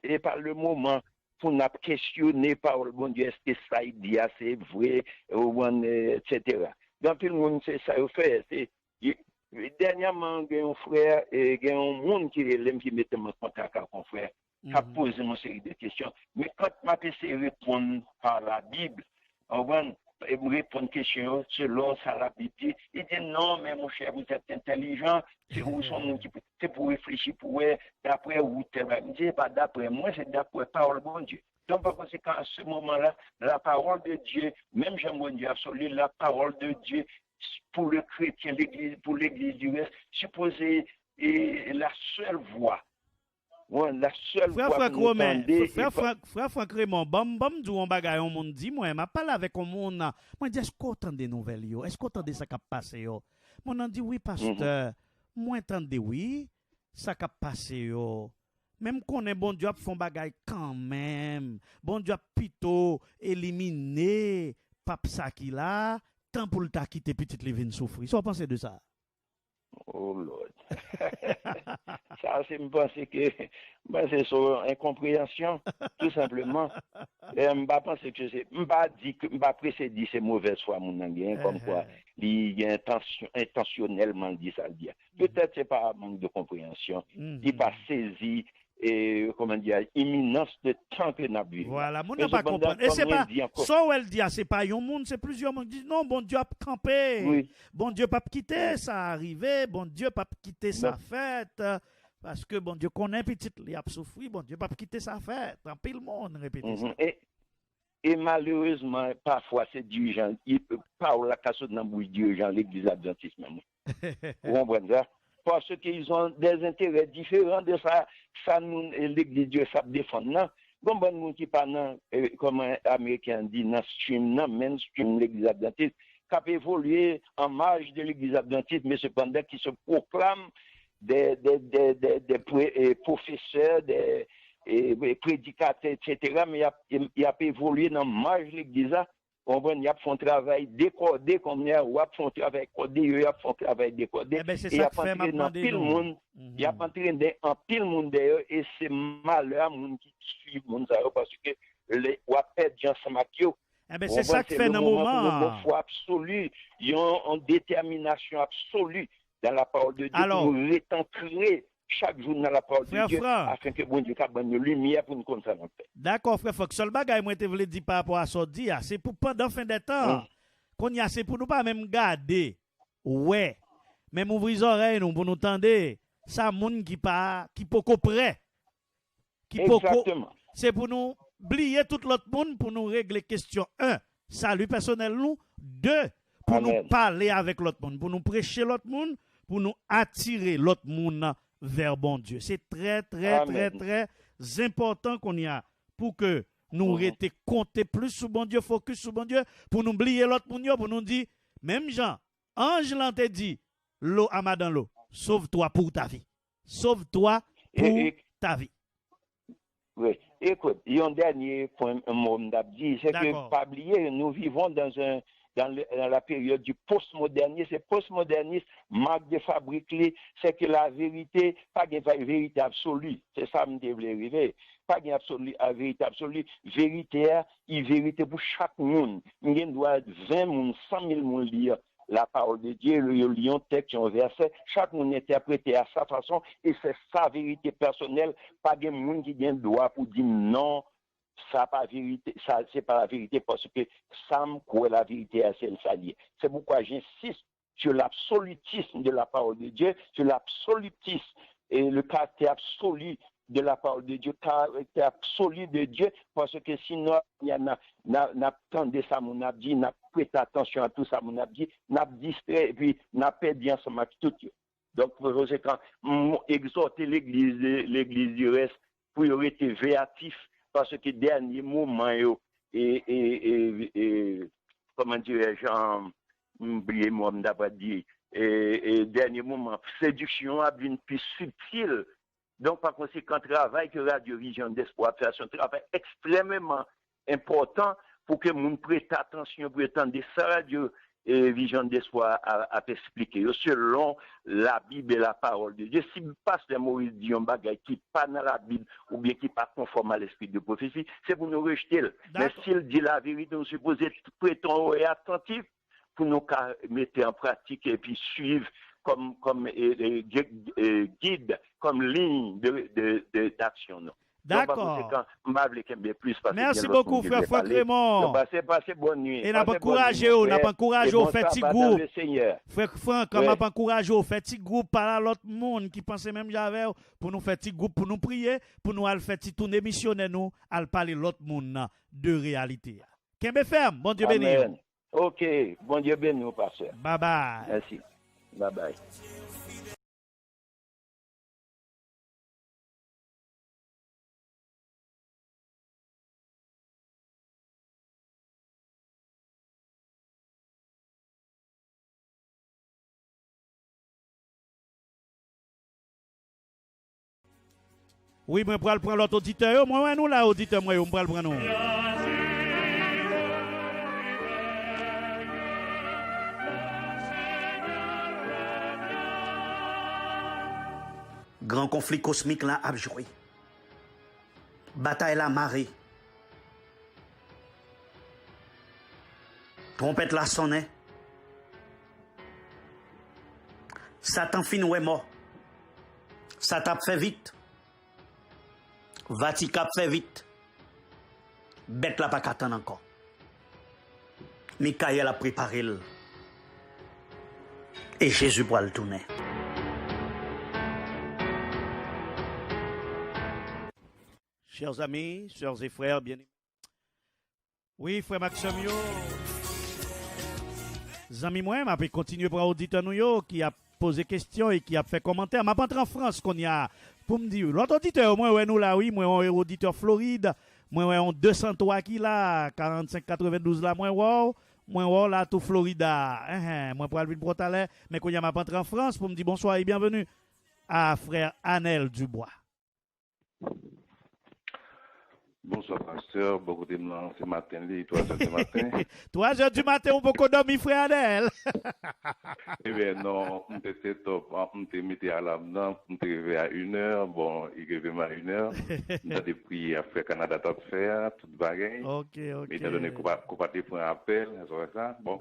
et par le moment pour nous questionner parole bon Dieu, est-ce que ça dit c'est vrai, etc. Donc tout le monde c'est ça fait. Dernièrement, il y a un frère, il y a un monde qui mettait en contact avec mon frère, qui a posé une série de questions. Mais quand m'a essayé de répondre par la Bible, et vous répondre aux questions selon ça la Bible, il dit non, mais mon cher, vous êtes intelligent, c'est pour réfléchir, pour d'après vous, je dis pas d'après moi, c'est d'après parole de bon Dieu. Donc, par conséquent, à ce moment-là, la parole de Dieu, même j'aime bon Dieu absolu, la parole de Dieu, pour le chrétien, pour l'église du West, supposée la seule voie. La seule voie pour nous entendre. Frère Franck Raymond, bam, du on bagay on monde dit moi, m'a parlé avec on monde. Moi dis est-ce qu'on entend des nouvelles yo? Est-ce qu'on entend ça qui passe yo? Mon on dit oui pasteur. Moi entendez oui, ça qui passe yo. Même qu'on est bon Dieu a font bagay quand même. Bon Dieu a plutôt éliminé pape ça qui là, tant pour le ta quitter petite Lévin souffrir. Ça pensez de ça? Oh Lord. Ça, c'est me penser que c'est sur incompréhension, tout simplement. Et je ne pense que c'est, je pas précéder ces mauvaises foi, mon ami, comme quoi, il y a intentionnellement dit ça. Peut-être c'est pas un manque de compréhension, il pas saisi. Et comment dire, imminence de temps que n'a vu. Voilà, mon n'a pas comprendre. Et c'est pas, ça où elle dit, c'est pas un monde, c'est plusieurs monde qui disent non, bon Dieu a campé. Oui. Bon Dieu pas quitter, ça arrivé, bon Dieu pas quitter sa fête. Parce que bon Dieu connaît petit, il a souffert, bon Dieu pas quitter sa fête. En pile monde répète ça. Et malheureusement, parfois, ces dirigeants, ils parlent la casse dans le dirigeant, l'église adventiste même. Vous comprenez ça? Parce qu'ils ont des intérêts différents de ça, nous, l'église Dieu, ça défend. Non? Comme bon monde qui parle, comme un Américain dit, dans stream, non, mainstream, l'église adventiste, qui a évolué en marge de l'église adventiste, mais cependant qui se proclament des professeurs, des prédicateurs, etc., mais il a évolué dans marge de l'église. Il a fait un travail décodé comme il a fait un travail codé, il a fait un travail décodé. Il a entré dans pile monde, il a entré dans pile monde d'ailleurs, et c'est malheur monde qui suit monde parce que les wapet gens samakio. C'est ça qui fait dans le moment. Une foi absolue, ils ont une détermination absolue dans la parole de Dieu pour nous rétentrer chaque jour dans la parole de Dieu afin que bon Dieu ait une lumière pour nous connaître. D'accord, frère Fox. Seul bagay moi te voulais dire par rapport à ça dit, c'est pour pendant fin des temps. Qu'on y a c'est pour nous pas même garder. Ouais. Même ouvrir les oreilles nous pour nous tendre. Ça monde qui poko prêt. Qui poko. C'est pour nous oublier tout l'autre monde pour nous régler question 1, salut personnel nous, 2, pour nous parler avec l'autre monde, pour nous prêcher l'autre monde, pour nous attirer l'autre monde vers bon Dieu. C'est très important qu'on y a pour que nous restions compter plus sur bon Dieu, focus sur bon Dieu, pour nous oublier l'autre monde, pour nous dire, même Jean, ange l'en te dit, l'eau à dans l'eau, sauve-toi pour ta vie. Sauve-toi pour ta vie. Oui, écoute, il y a un dernier point, c'est que, pas oublier, nous vivons dans la période du postmodernisme. C'est postmoderniste, marque de fabrique, c'est que la vérité, pas de vérité absolue. C'est ça que je voulais arriver. Pas de vérité absolue. Vérité, il vérité pour chaque monde. Il doit 20 000, 100 000 monde lire la parole de Dieu, le lion texte, un verset, chaque monde interprète à sa façon et c'est sa vérité personnelle, pas de monde qui a le droit pour dire non, ça pas vérité, ça c'est pas la vérité parce que ça me croit la vérité à celle liée. C'est pourquoi j'insiste sur l'absolutisme de la parole de Dieu, sur l'absolutisme et le caractère absolu de la parole de Dieu, caractère absolu de Dieu, parce que sinon, il y a n'attendez ça, mon abdi, n'a prêté attention à tout ça, mon abdi, n'a distrait, et puis n'a perdu ensemble avec tout. Donc, pour quand exhorter l'église du reste, pour y être véatif, parce que dernier moment, comment dirais-je, oubliez moi, d'après dit, et dernier moment, séduction a une plus subtile. Donc, par conséquent, travail que Radio Vision d'Espoir fait, c'est un travail extrêmement important pour que nous prêtions attention, pour attendre ça, Radio Vision d'Espoir à expliquer. Selon la Bible et la parole de Dieu, si le pasteur Maurice dit un bagage qui n'est pas dans la Bible ou bien qui n'est pas conforme à l'esprit de prophétie, c'est pour nous rejeter. Mais s'il dit la vérité, nous supposons être prêtons et attentifs pour nous mettre en pratique et puis suivre comme guide, comme ligne d'action. D'accord. Merci beaucoup, frère Clément. Passez bonne nuit. Et n'a pas encouragé, au fait petit groupe. Frère Franck, on n'a pas encouragé, au fait petit groupe par l'autre monde qui pensait même j'avais pour nous faire petit groupe, pour nous prier, pour nous aller faire petit tournée missionnaire, nous, à parler l'autre monde de réalité. Kembe ferme, bon Dieu béni. Ok, bon Dieu béni, pasteur. Bye bye. Merci. Bye bye. Oui, moi, je vais prendre l'autre auditeur. Moi, nous, là, auditeur, moi, je vais prendre nous. Grand conflit cosmique là a joué. Bataille la marée. Trompette la sonné. Satan fin ou est mort. Satan fait vite. Vatican fait vite. Bête la pas qu'attendre encore. Michael a préparé le. Et Jésus va le tourner. Chers amis, sœurs et frères, bien aimés. Oui, frère Maxime, amis moi, je vais continuer pour l'auditeur qui a posé question et qui a fait commentaire. Je vais entrer en France qu'on y a pour me dire. L'autre auditeur, moi, nous là, oui, moi, on est auditeur Floride. Moi, on 203 qui là, 45-92 là, moi, là, tout Florida. Moi, pour aller pour aller, mais qu'on y a m'a entrer en France pour me dire bonsoir et bienvenue à frère Anel Dubois. Bonsoir, pasteur. Beaucoup de temps ce matin, 3h du matin. 3h du matin, on peut dormir, frère Adèle. Eh bien, non, on était top. On était mis à l'âme, on était réveillé à 1h. Bon, il est réveillé à 1h. On a des prières à faire Canada top faire, tout bagaille. Ok. Mais étant donné qu'on va te prendre un appel, ça. Bon,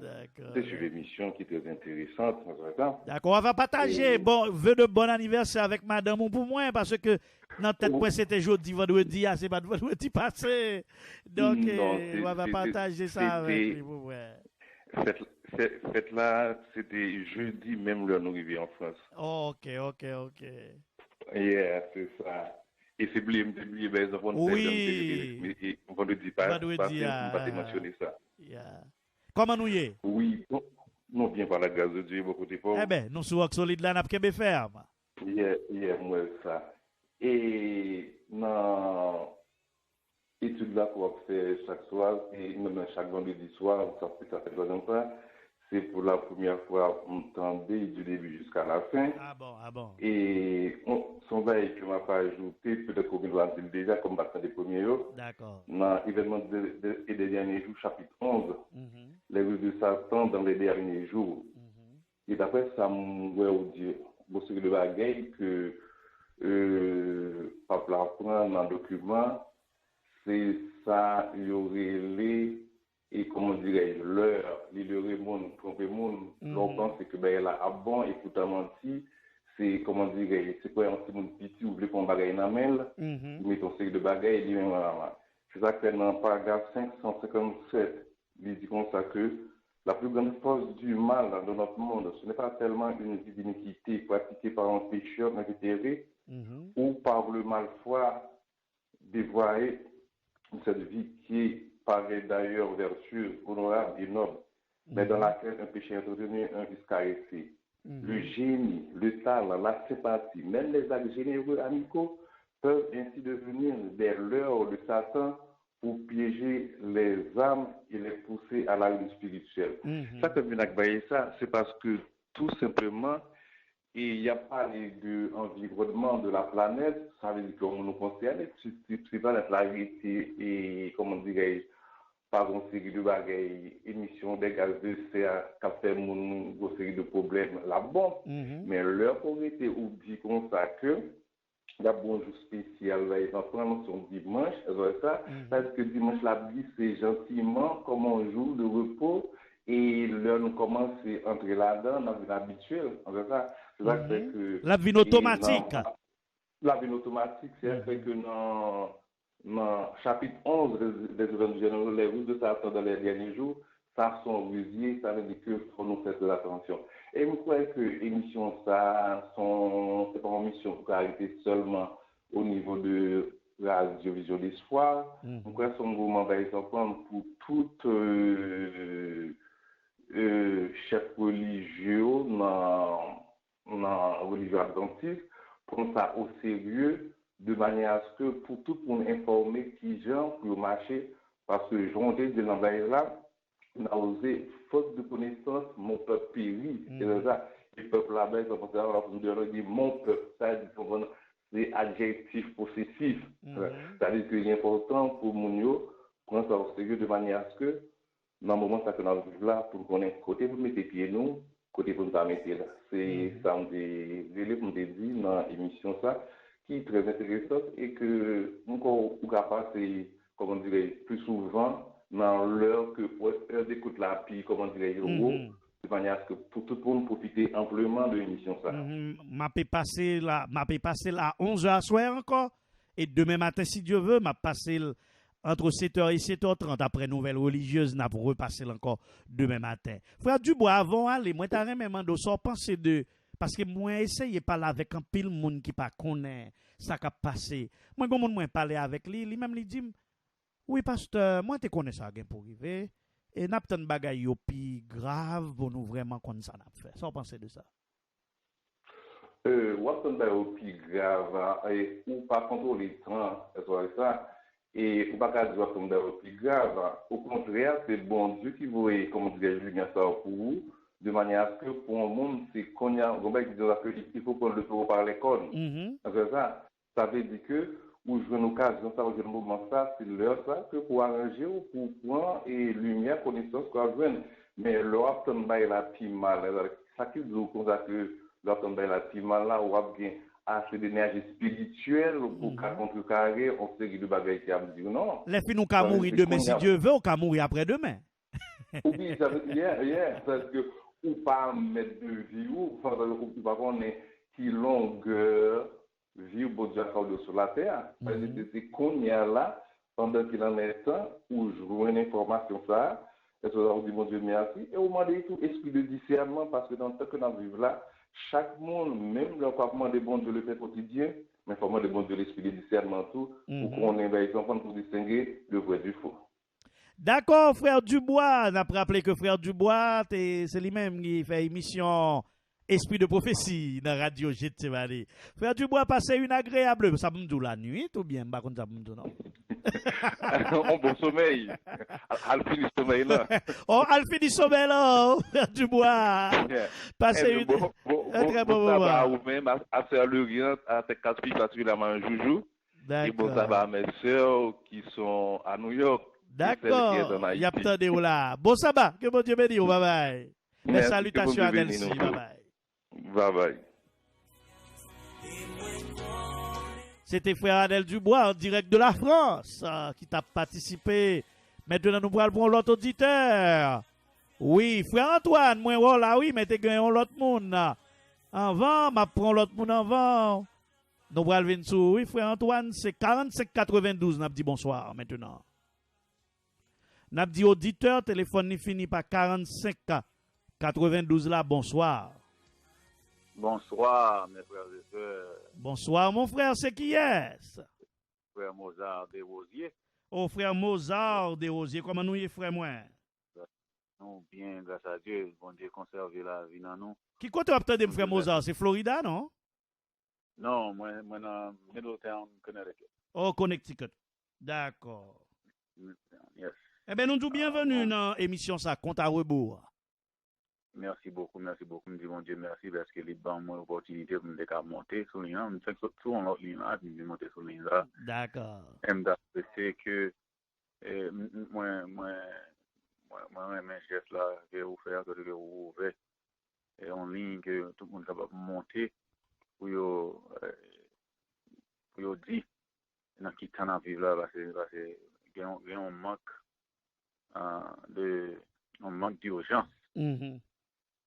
c'est sur l'émission qui est très intéressante, ça. D'accord, on va partager. Bon, vœux de bon anniversaire avec madame ou pour moi, parce que notre tête, c'était jeudi, vendredi, c'est pas vendredi passé. Donc, on va partager ça avec vous. Fête là, c'était jeudi, même là, nous arrivons en France. Ok. Yeah, c'est ça. Et c'est oublié, ben, oui. Vendredi passé, on va mentionner ça. Comment nous y est? Oui, nous bien par la grâce de Dieu, beaucoup de pauvres. Eh bien, nous sommes solides là, nous sommes fermes. Yeah, moi, ça. Et dans l'étude là qu'on fait chaque soir, et même chaque vendredi soir, ça fait 3 ans, c'est pour la première fois on entendait du début jusqu'à la fin. Ah bon. Et son bail que m'a pas ajouté, peut-être qu'on va dire déjà comme partant des premiers jours. D'accord. Dans l'événement des derniers jours, chapitre 11, les rues de Satan dans les derniers jours. Et d'après ça, on dit, c'est le bagage que Papa prend dans le document, c'est ça, il y aurait les et comment dirais-je, l'heure, le monde, tromper monde, l'on pense que ben là, ah bon, écoute, menti, c'est, comment dirais-je, c'est quoi un petit monde petit, ou voulez qu'on bagaille dans mail, met ton série de bagaille, et dit, voilà. C'est ça que dans le paragraphe 557, il dit comme ça que la plus grande force du mal dans notre monde, ce n'est pas tellement une vie d'iniquité pratiquée par un pécheur invétéré ou par le malfoi dévoyé, cette vie qui paraît d'ailleurs vertueuse, honorable et noble, mais dans laquelle un péché entretenu, un vice caressé. Le génie, le talent, la sympathie, même les actes généreux amicaux peuvent ainsi devenir des leurres de Satan pour piéger les âmes et les pousser à la ruine spirituelle. Ça que ça, c'est parce que tout simplement, il n'y a pas de environnement de la planète, ça veut dire qu'on nous concerne, c'est pas la clarité et, comment dirais-je, par une série de bagailles, émissions des gaz de serre, qui fait une série de problèmes là-bas, mais leur autorité oublie comme ça que il y a bon jour spécial, là, ils en prennent son dimanche, parce que dimanche, la vie, c'est gentiment comme un jour de repos, et là, nous commençons à entrer là-dedans, dans la vie habituelle. C'est ça que la vie automatique. La vie automatique, c'est fait que dans chapitre 11 des événements généraux, les ruses de Satan dans les derniers jours, ça sont rusés, ça veut dire qu'il faut nous faire de l'attention. Et je crois que l'émission, ça, c'est pas une mission pour arrêter seulement au niveau de la radiovision d'espoir. Je crois que son mouvement va être prendre pour toute chef religieux dans la religion adventiste, prendre ça au sérieux, de manière à ce que pour tout le monde informer qui gens pour marcher, parce que je vais dire dans là, on a osé, faute de connaissance, mon peuple périt. C'est ça. Le peuple là-bas, ils ont dit mon peuple, ça c'est adjectif possessif. C'est-à-dire qu'il est important pour Mounio prendre ça au sérieux de manière à ce que, dans le moment où ça fait dans le vivre là, pour qu'on ait côté pour mettre pieds nous, côté pour nous mettre là. C'est ça, on dit dans l'émission ça, qui est très intéressante et que nous, on capable, c'est, comment dirais plus souvent, dans l'heure que pour heure d'écoute la puis comment dirais de manière à ce que pour tout le monde profiter amplement de l'émission ça. M'a passer là 11h à soir encore et demain matin si Dieu veut m'a passer entre 7h et 7h30 après nouvelle religieuse n'a pour repasser encore demain matin. Frère Dubois avant aller moi t'as même mando sans penser de parce que moi essayer parler avec un pile monde qui pas connaît ça qu'a passé. Moi comment moi parler avec lui même lui dit oui, pasteur, moi, je connais ça pour arriver. Et n'a pas de bagaille yo pi grave pour nous vraiment comme ça n'a fait. Ça, vous pensez de ça? Wapton bagaille pi grave, ou pas contrôler le temps, ça, et ou pas dire wapton bagaille pi grave. Au contraire, c'est bon Dieu qui veut, comme dire, Julien, ça pour vous, de manière à ce que pour le monde, c'est qu'on y a, il faut prendre le taureau par les cornes. Ça veut dire que, où je veux une occasion, ça, je moment ça, c'est l'heure, ça, que pour arranger ou pour prendre et lumière, connaissance, quoi, je mais l'autre, la pi mal, ça qui dit comme ça que l'autre, la pi mal, là, ou a bien assez d'énergie spirituelle pour contrecarrer, on sait que de bagaille qui a dit non. Les filles, nous, qu'à mourir demain, si Dieu veut, ou qu'à mourir après-demain. Oui, ça veut dire, parce que, ou pas mettre de vie, ou pas qu'on est qui longueur, vie au bout de sur la terre. C'est qu'on y a là, pendant qu'il en est temps, où je vois une information ça, et ça va dire mon Dieu merci, et au moment tout esprit de discernement, parce que dans le temps que nous vivons là, chaque monde, même le parlement des bons de le fait quotidien, mais il faut des bons de l'esprit de discernement tout, pour qu'on ait des enfants pour distinguer le vrai du faux. D'accord, frère Dubois, on a rappelé que frère Dubois, c'est lui-même qui fait émission Esprit de prophétie dans Radio Gethsemane. Frère Dubois, passez une agréable, ça me dit la nuit ou bien, par contre, ça me dit non? Un bon sommeil. Alphi du sommeil là. Oh, Alphi du sommeil là, frère Dubois. Passez une très bon moment. Ou même à faire le rien, à faire 4 filles particulièrement un joujou. Et bon sabbat à mes sœurs qui sont à New York. D'accord. Il y a plein de là. Bon sabbat. Que bon Dieu bénisse. Bye bye. Les salutations à Nancy. Bye bye. Bye bye. C'était frère Adel Dubois en direct de la France qui t'a participé Maintenant, nous prenons l'autre auditeur. Oui, frère Antoine, moi, là, oui, mais t'es gagné l'autre monde. Avant, ma prend l'autre monde avant. Nous prenons venir sur, oui, frère Antoine, c'est 4592, n'a dit bonsoir maintenant. N'a dit auditeur, téléphone ni fini par 4592 là, bonsoir. Bonsoir, mes frères et sœurs. Bonsoir, mon frère, c'est qui est-ce? Frère Mozart des Rosiers. Oh, frère Mozart des Rosiers, comment nous y est, frère, moi? Nous, bien, grâce à Dieu, bon Dieu conserve la vie dans nous. Qui côté vous attendez, frère Mozart? C'est Florida, non? Non, moi, dans Middletown, Connecticut. Oh, Connecticut. D'accord. Yes. Eh bien, nous nous bienvenue dans l'émission Ça compte à rebours. Merci beaucoup. Je dis, mon Dieu, merci parce que les bancs ont l'opportunité de me monter sur l'île. Je sais que tout en l'autre ligne, je me monter sur l'île. D'accord. C'est que moi, mes gestes là, que vous faites, que vous ouvrez, en ligne, que tout le monde est capable de monter pour dire dans qui temps à vivre là, parce que il y a un manque d'urgence.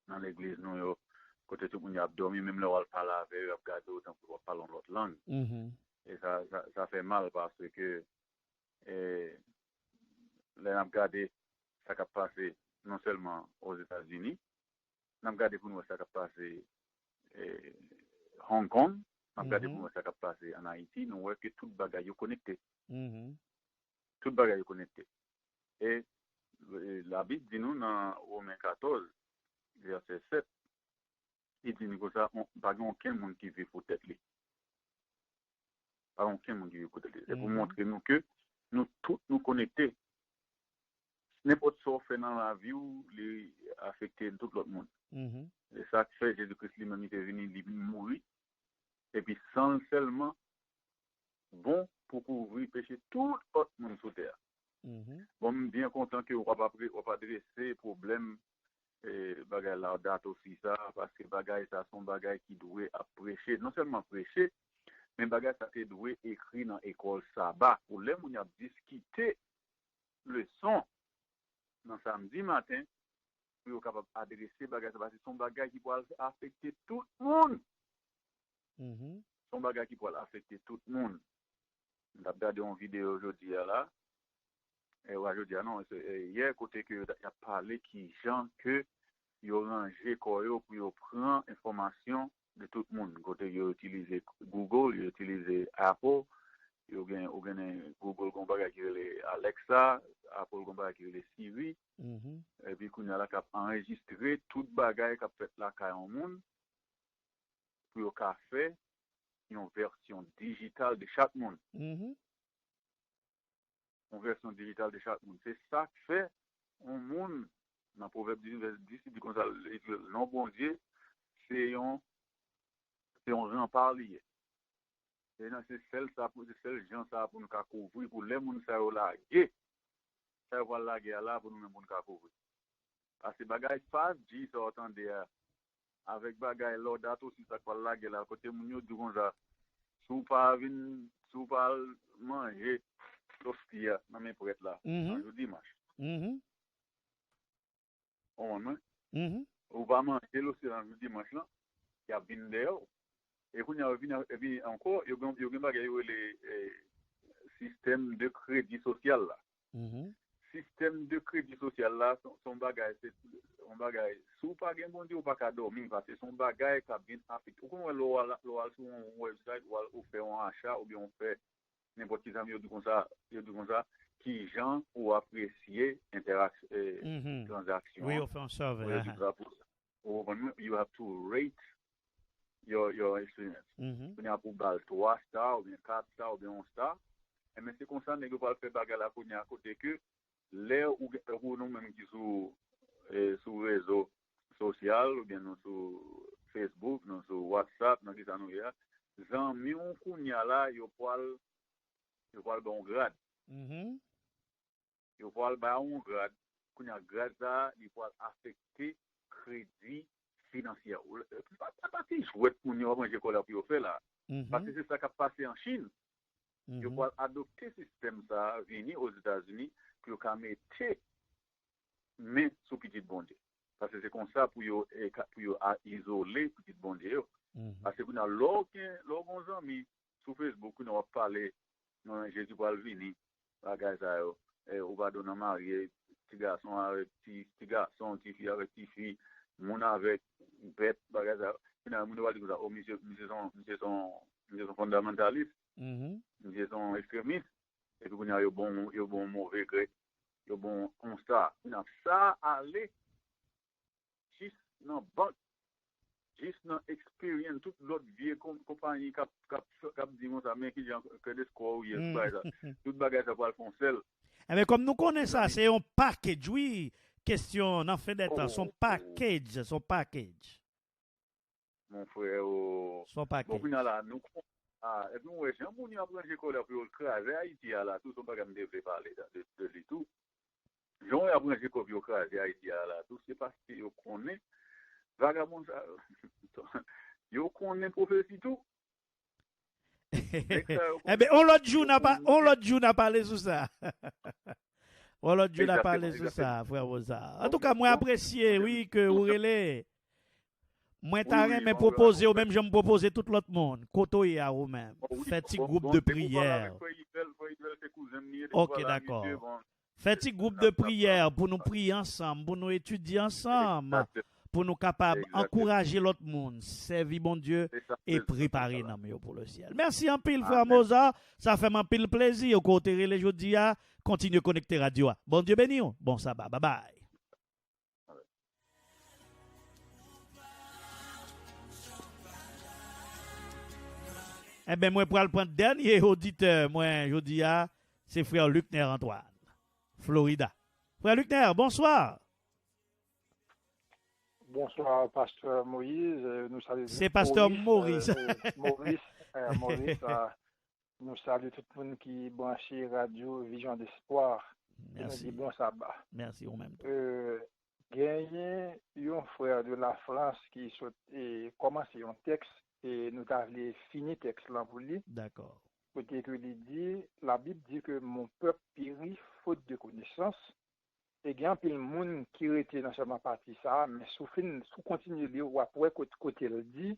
Dans l'église, nous, côté tout le monde a dormi, même le rôle parle avec eux, a regardé autant pour parler en l'autre langue. Et ça fait mal parce que là, on a regardé ça qui a passé non seulement aux États-Unis, on a regardé pour nous ça qui a passé Hong Kong, on a regardé pour nous ça qui a passé en Haïti, nous voyons que tout le bagage est connecté. Tout le bagage est connecté. Et la Bible dit nous dans Romains 14, verset 7, il dit nous que ça, pas aucun monde qui vit pour tête lui. Pas aucun monde qui vit pour tête lui. C'est pour montrer nous que nous tous nous connectés. N'importe ce qu'on fait dans la vie ou les affecter tout l'autre monde. Et ça fait Jésus-Christ lui-même il est venu, il mourir. Et puis sans seulement bon pour couvrir péché tout autre monde sur terre. Bon, bien content que on va pas adresser problème bagay la date aussi ça parce que bagay ça son bagay qui doit prêcher, non seulement prêcher, mais bagay ça te doit écrit dans école sabbat pour les moun y a discuter leçon dans samedi matin pour capable adresser bagay ça parce que son bagay qui peut affecter tout le monde. Son bagay qui peut affecter tout le monde. On a regardé une vidéo aujourd'hui là. Et aujourd'hui, non, hier, côté que il a parlé qui gens que ils ont rangé pour prendre information de tout le monde. Côté ils ont utilisé Google, ils ont utilisé Apple, ils ont Google qu'on va qui les Alexa, Apple qu'on va qui les Siri, et puis qu'on a là qui enregistré toute bagaille qui a fait là quand on monde pour faire une version digitale de chaque monde. Une version digitale de chaque monde. C'est ça qui fait un monde, dans le proverbe 10, il dit comme ça, le non bon Dieu, c'est un rempart lié. C'est celle gens ça pour nous couvrir, pour les gens ça laguer. Ça va laguer là pour nous même couvrir. Parce que bagay 5G ça entendez avec bagay l'autre date aussi ça va laguer là côté moun yo dit comme ça. Sou pas manger l'hostia dans mes pour être là le dimanche. On va manger l'hostia le dimanche là, il y a vin dehors. Et quand il y a vin encore, il y a les système de crédit social là. Système de crédit social là, son bagage c'est un bagage sous pas gain bon Dieu ou pas qu'à dormir parce que son bagage qui a bien affecté. Ou comment l'oral sur un website ou fait un achat ou bien on fait n'importe qui amis dit comme ça qui gens pour apprécier interaction transaction. Oui, on fait un survey. You have to rate your experience. On a pour bal 3 stars ou bien 4 stars ou bien 1 star. Et mais c'est comme ça nèg pas faire bagarre là pour à côté que l'air ou nous même qui sur réseau social ou bien sur Facebook, sur WhatsApp, dans qui ça nous y a, zanmi on kounya là yo poil bon grade. Yo poil ba un grade, kounya grade ça, il poil affecter crédit financier. Pas si jouet pour nous manger quoi là pour faire là. Parce que c'est ça qui a passé en Chine. Yo poil adopter système ça vini aux États-Unis que yo ka mette mais sous petit bon Dieu. Parce que c'est comme ça pour yo isoler petit bon Dieu. Parce que nous avons l'orgon ami sur Facebook, nous avons parlé, Jésus va venir, bagay ça yo, ou va donner marié, petit garçon avec petit garçon, petit fille avec petit fille, mon avec bête, bagay ça. Finalement, nous va dire oh monsieur son fondamentaliste, monsieur son extrémiste, et puis nous avons bon mauvais gré, yo bon constat. Nous ça aller juste dans banque, juste dans expérience toute l'autre vieille compagnie cap dit mon ça mais qui que des score yes tout bagage ça pour le fond seul. Mais comme nous connaissons ça, c'est un package, oui. Question, en fait d'être son package. Mon frère, son package. Bon, là, nous, et puis, ouais, j'ai un bon apprendre l'école pour le craser Haïti, là, tout son bagage me devait parler de lui tout. J'ai apprendre l'école pour le craser Haïti, là, tout, c'est parce que yo connaît, vagabond, yo connaît prophétie tout. Eh bien, on l'autre jour n'a parlé sur ça. On l'autre jour n'a parlé sur ça, frère Rosa. En tout cas, moi apprécié, oui, que vous relais. Moi, t'as rien proposé, ou même je me proposer tout l'autre monde. Kotoye à vous-même. Faites un groupe de prière. Ok, d'accord. Faites un groupe de prière pour nous prier ensemble, pour nous étudier ensemble, pour nous capables d'encourager l'autre monde, servir bon Dieu et préparer nous pour le ciel. Merci en pile, frère Moza. Ça fait un pile plaisir au côté les jeudi. Continuez à connecter radio. Bon Dieu béni. Bon sabbat. Bye bye. Eh bien, moi, pour le prendre dernier auditeur, moi, je dis, c'est frère Lucner Antoine, Florida. Frère Lucner, bonsoir. Bonsoir, pasteur Moïse. Nous saluons. C'est pasteur Maurice. Maurice, nous saluons tout le monde qui branche Radio Vision d'Espoir. Merci. Bon sabbat. Merci, au même temps. Gagné un frère de la France qui commence un texte. Et nous avons fini le texte là pour lui. D'accord. Côté que il dit, la Bible dit que mon peuple périt faute de connaissance. Et il y a un peu de monde qui était dans cette partie ça, mais sous continue de lire ou après côté il dit,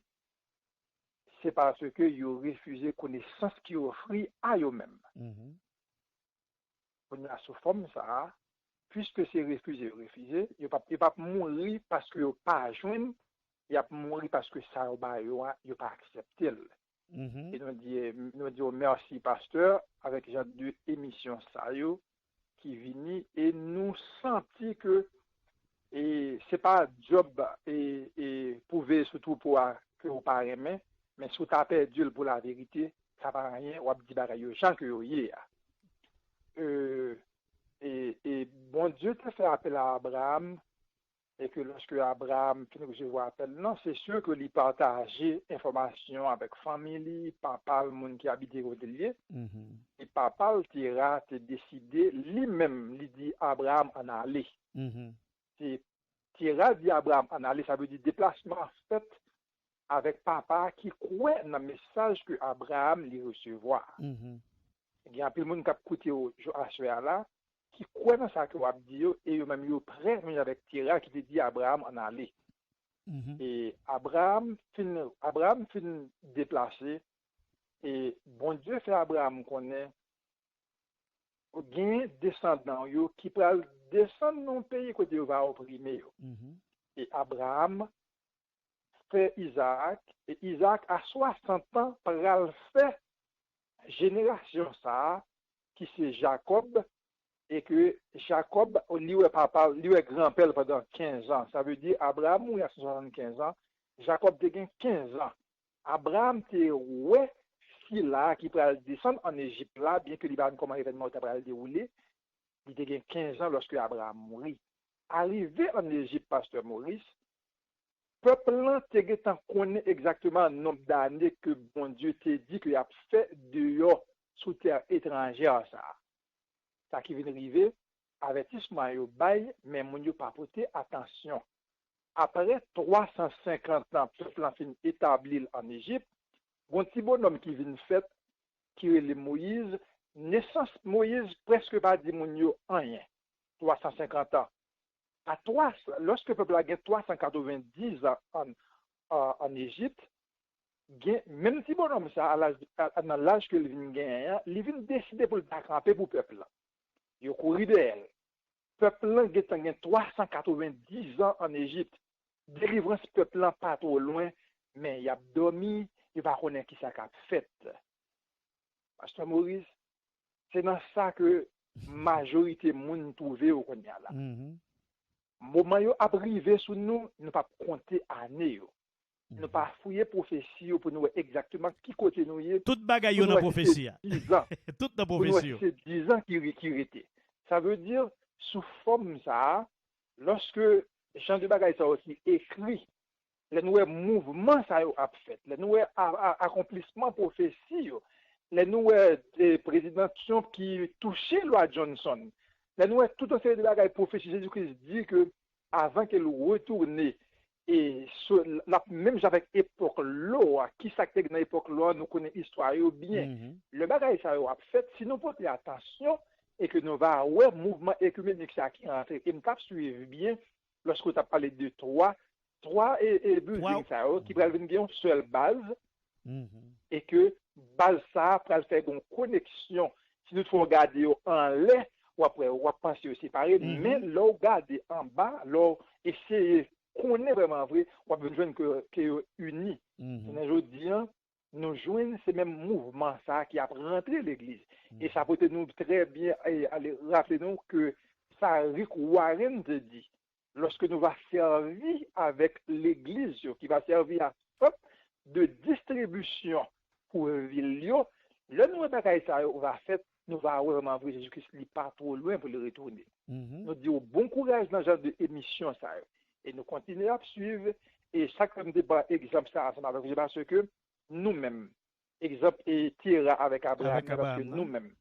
c'est parce que ils ont refusé connaissance qui offrit à eux-mêmes. On a sous forme ça, puisque c'est refusé, ils ne peuvent pas mourir parce qu'ils n'ont pas joindre. Il a mouru parce que ça n'a pas accepté. Et nous disons merci, pasteur, avec genre de émission qui vient et nous sentons que c'est pas job et prouver surtout pour que vous pas aimer, mais si vous avez perdu pour la vérité, ça va rien, ou dit bagaille chant que vous y et bon Dieu te fait appel à Abraham. Et que lorsque Abraham finit recevoir appel, non, c'est sûr que lui partageait information avec famille, papa, le monde qui habitait au lieu. Et papa, te décidé, lui-même, lui dit Abraham en aller. Tira dit Abraham en aller, ça veut dire déplacement fait avec papa qui croit dans le message que Abraham lui recevoir. Il y a un peu de monde qui a écouté à ce là. Qui croit dans ça que vous avez dit, et même prêt avec Tira qui te dit Abraham en aller. Et Abraham fin déplacé, et bon Dieu fait Abraham connaît, gain descendant qui peut descendre dans le pays côté il va opprimer. Et Abraham fait Isaac, et Isaac à 60 ans pour le faire génération ça, qui c'est Jacob. Et que Jacob, lui est papa, lui est grand-père pendant 15 ans. Ça veut dire Abraham, il a 75 ans. Jacob a 15 ans. Abraham, c'est ouais, fille là, qui peut descendre en Égypte là, bien que l'Iban, comment l'événement va dérouler. Il a 15 ans lorsque Abraham mourit. Arrivé en Égypte, pasteur Maurice, peuple là, tu connaît exactement le nombre d'années que bon Dieu t'a dit qu'il a fait dehors sous terre étrangère ça. Ça qui vient arriver, avertissement yo bail, mais mon yo pas porté attention. Après 350 ans, peuple a fini établi en Égypte, un petit bonhomme qui vient fait, qui est le Moïse, naissance Moïse presque pas dit moun yo rien. 350 ans. Lorsque le peuple a gagné 390 ans en Égypte, même si bonhomme ça, dans l'âge que il vient gagner, il vient décider pour le camper pour le peuple. Il a couru de elle. Le peuple a gagné 390 ans en Égypte. Délivrance peuple pas trop loin, mais il a dormi, il va connaître qui ça a fait. Pasteur Maurice, c'est dans ça que majorité moun trouvé au Konya là. Moment yo a privé sous nous, nous pas compter année yo. Nous pas fouiller prophétie pour nous exactement qui côté nous y. Toute bagaille yo dans prophétie. 10 ans. Toute dans prophétie. C'est 10 ans qui était. Ça veut dire sous forme ça, lorsque Jean de bagaille ça aussi écrit, les nouveaux mouvements ça a fait, les nouveaux accomplissements prophétie, les nouveaux présidents Trump qui touchaient loi Johnson. Les nouveaux tout un série de bagaille prophétie Jésus-Christ dit que avant qu'elle retourne et même avec époque l'eau, qui s'active dans l'époque l'eau, nous connaissons l'histoire bien. Le bagaille ça a fait, si nous portons attention et que nous va avoir mouvement écuménique ça qui rentre et nous suivre bien lorsque tu as parlé de trois et building ça qui va venir une seule base et que base ça va faire une connexion si nous faut regarder en l'air ou après on va penser aussi séparer mais là regarder en bas là essayer qu'on est vraiment vrai on va besoin que unis aujourd'hui nous joignent ces mêmes mouvements ça qui a rentré l'église et ça peut nous très bien aller rappeler nous que ça Rick Warren te dit lorsque nous va servir avec l'église qui va servir à de distribution pour ville le nouveau bagaille ça va faire nous va vraiment voir Jésus-Christ n'est pas trop loin pour le retourner. Nous disons bon courage dans ce genre d'émission ça et nous continuons à suivre et chaque débat exemple ça ensemble avec parce que nous-mêmes exemple et tirera avec Abraham parce que nous-mêmes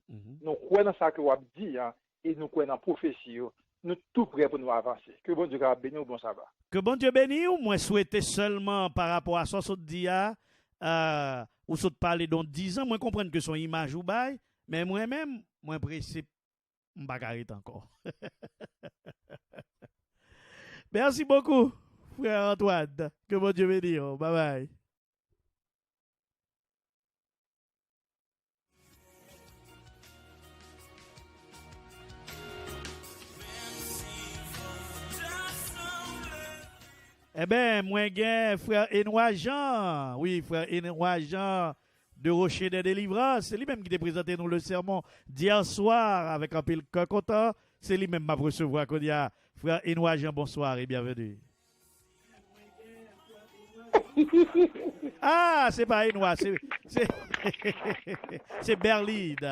nous croyons dans ça que on dit et nous croyons dans la prophétie nous tout prêts pour nous avancer. Que bon Dieu bénisse, bon ça va. Que bon Dieu bénisse, moi souhaiter seulement par rapport à ça dit ou saute parler dans 10 ans, moi comprendre que son image ou bail, mais moi-même, moi pressé m'bagarite encore. Merci beaucoup, frère Antoine. Que bon Dieu bénisse. Bye bye. Eh bien, moi, frère Enoua Jean. Oui, frère Enoua Jean de Rocher des Délivrances. C'est lui-même qui t'a présenté nous le sermon d'hier soir avec un pile content. C'est lui-même m'a recevoir. Frère Enoua Jean, bonsoir et bienvenue. Ah, c'est pas Enoua, c'est Berlide.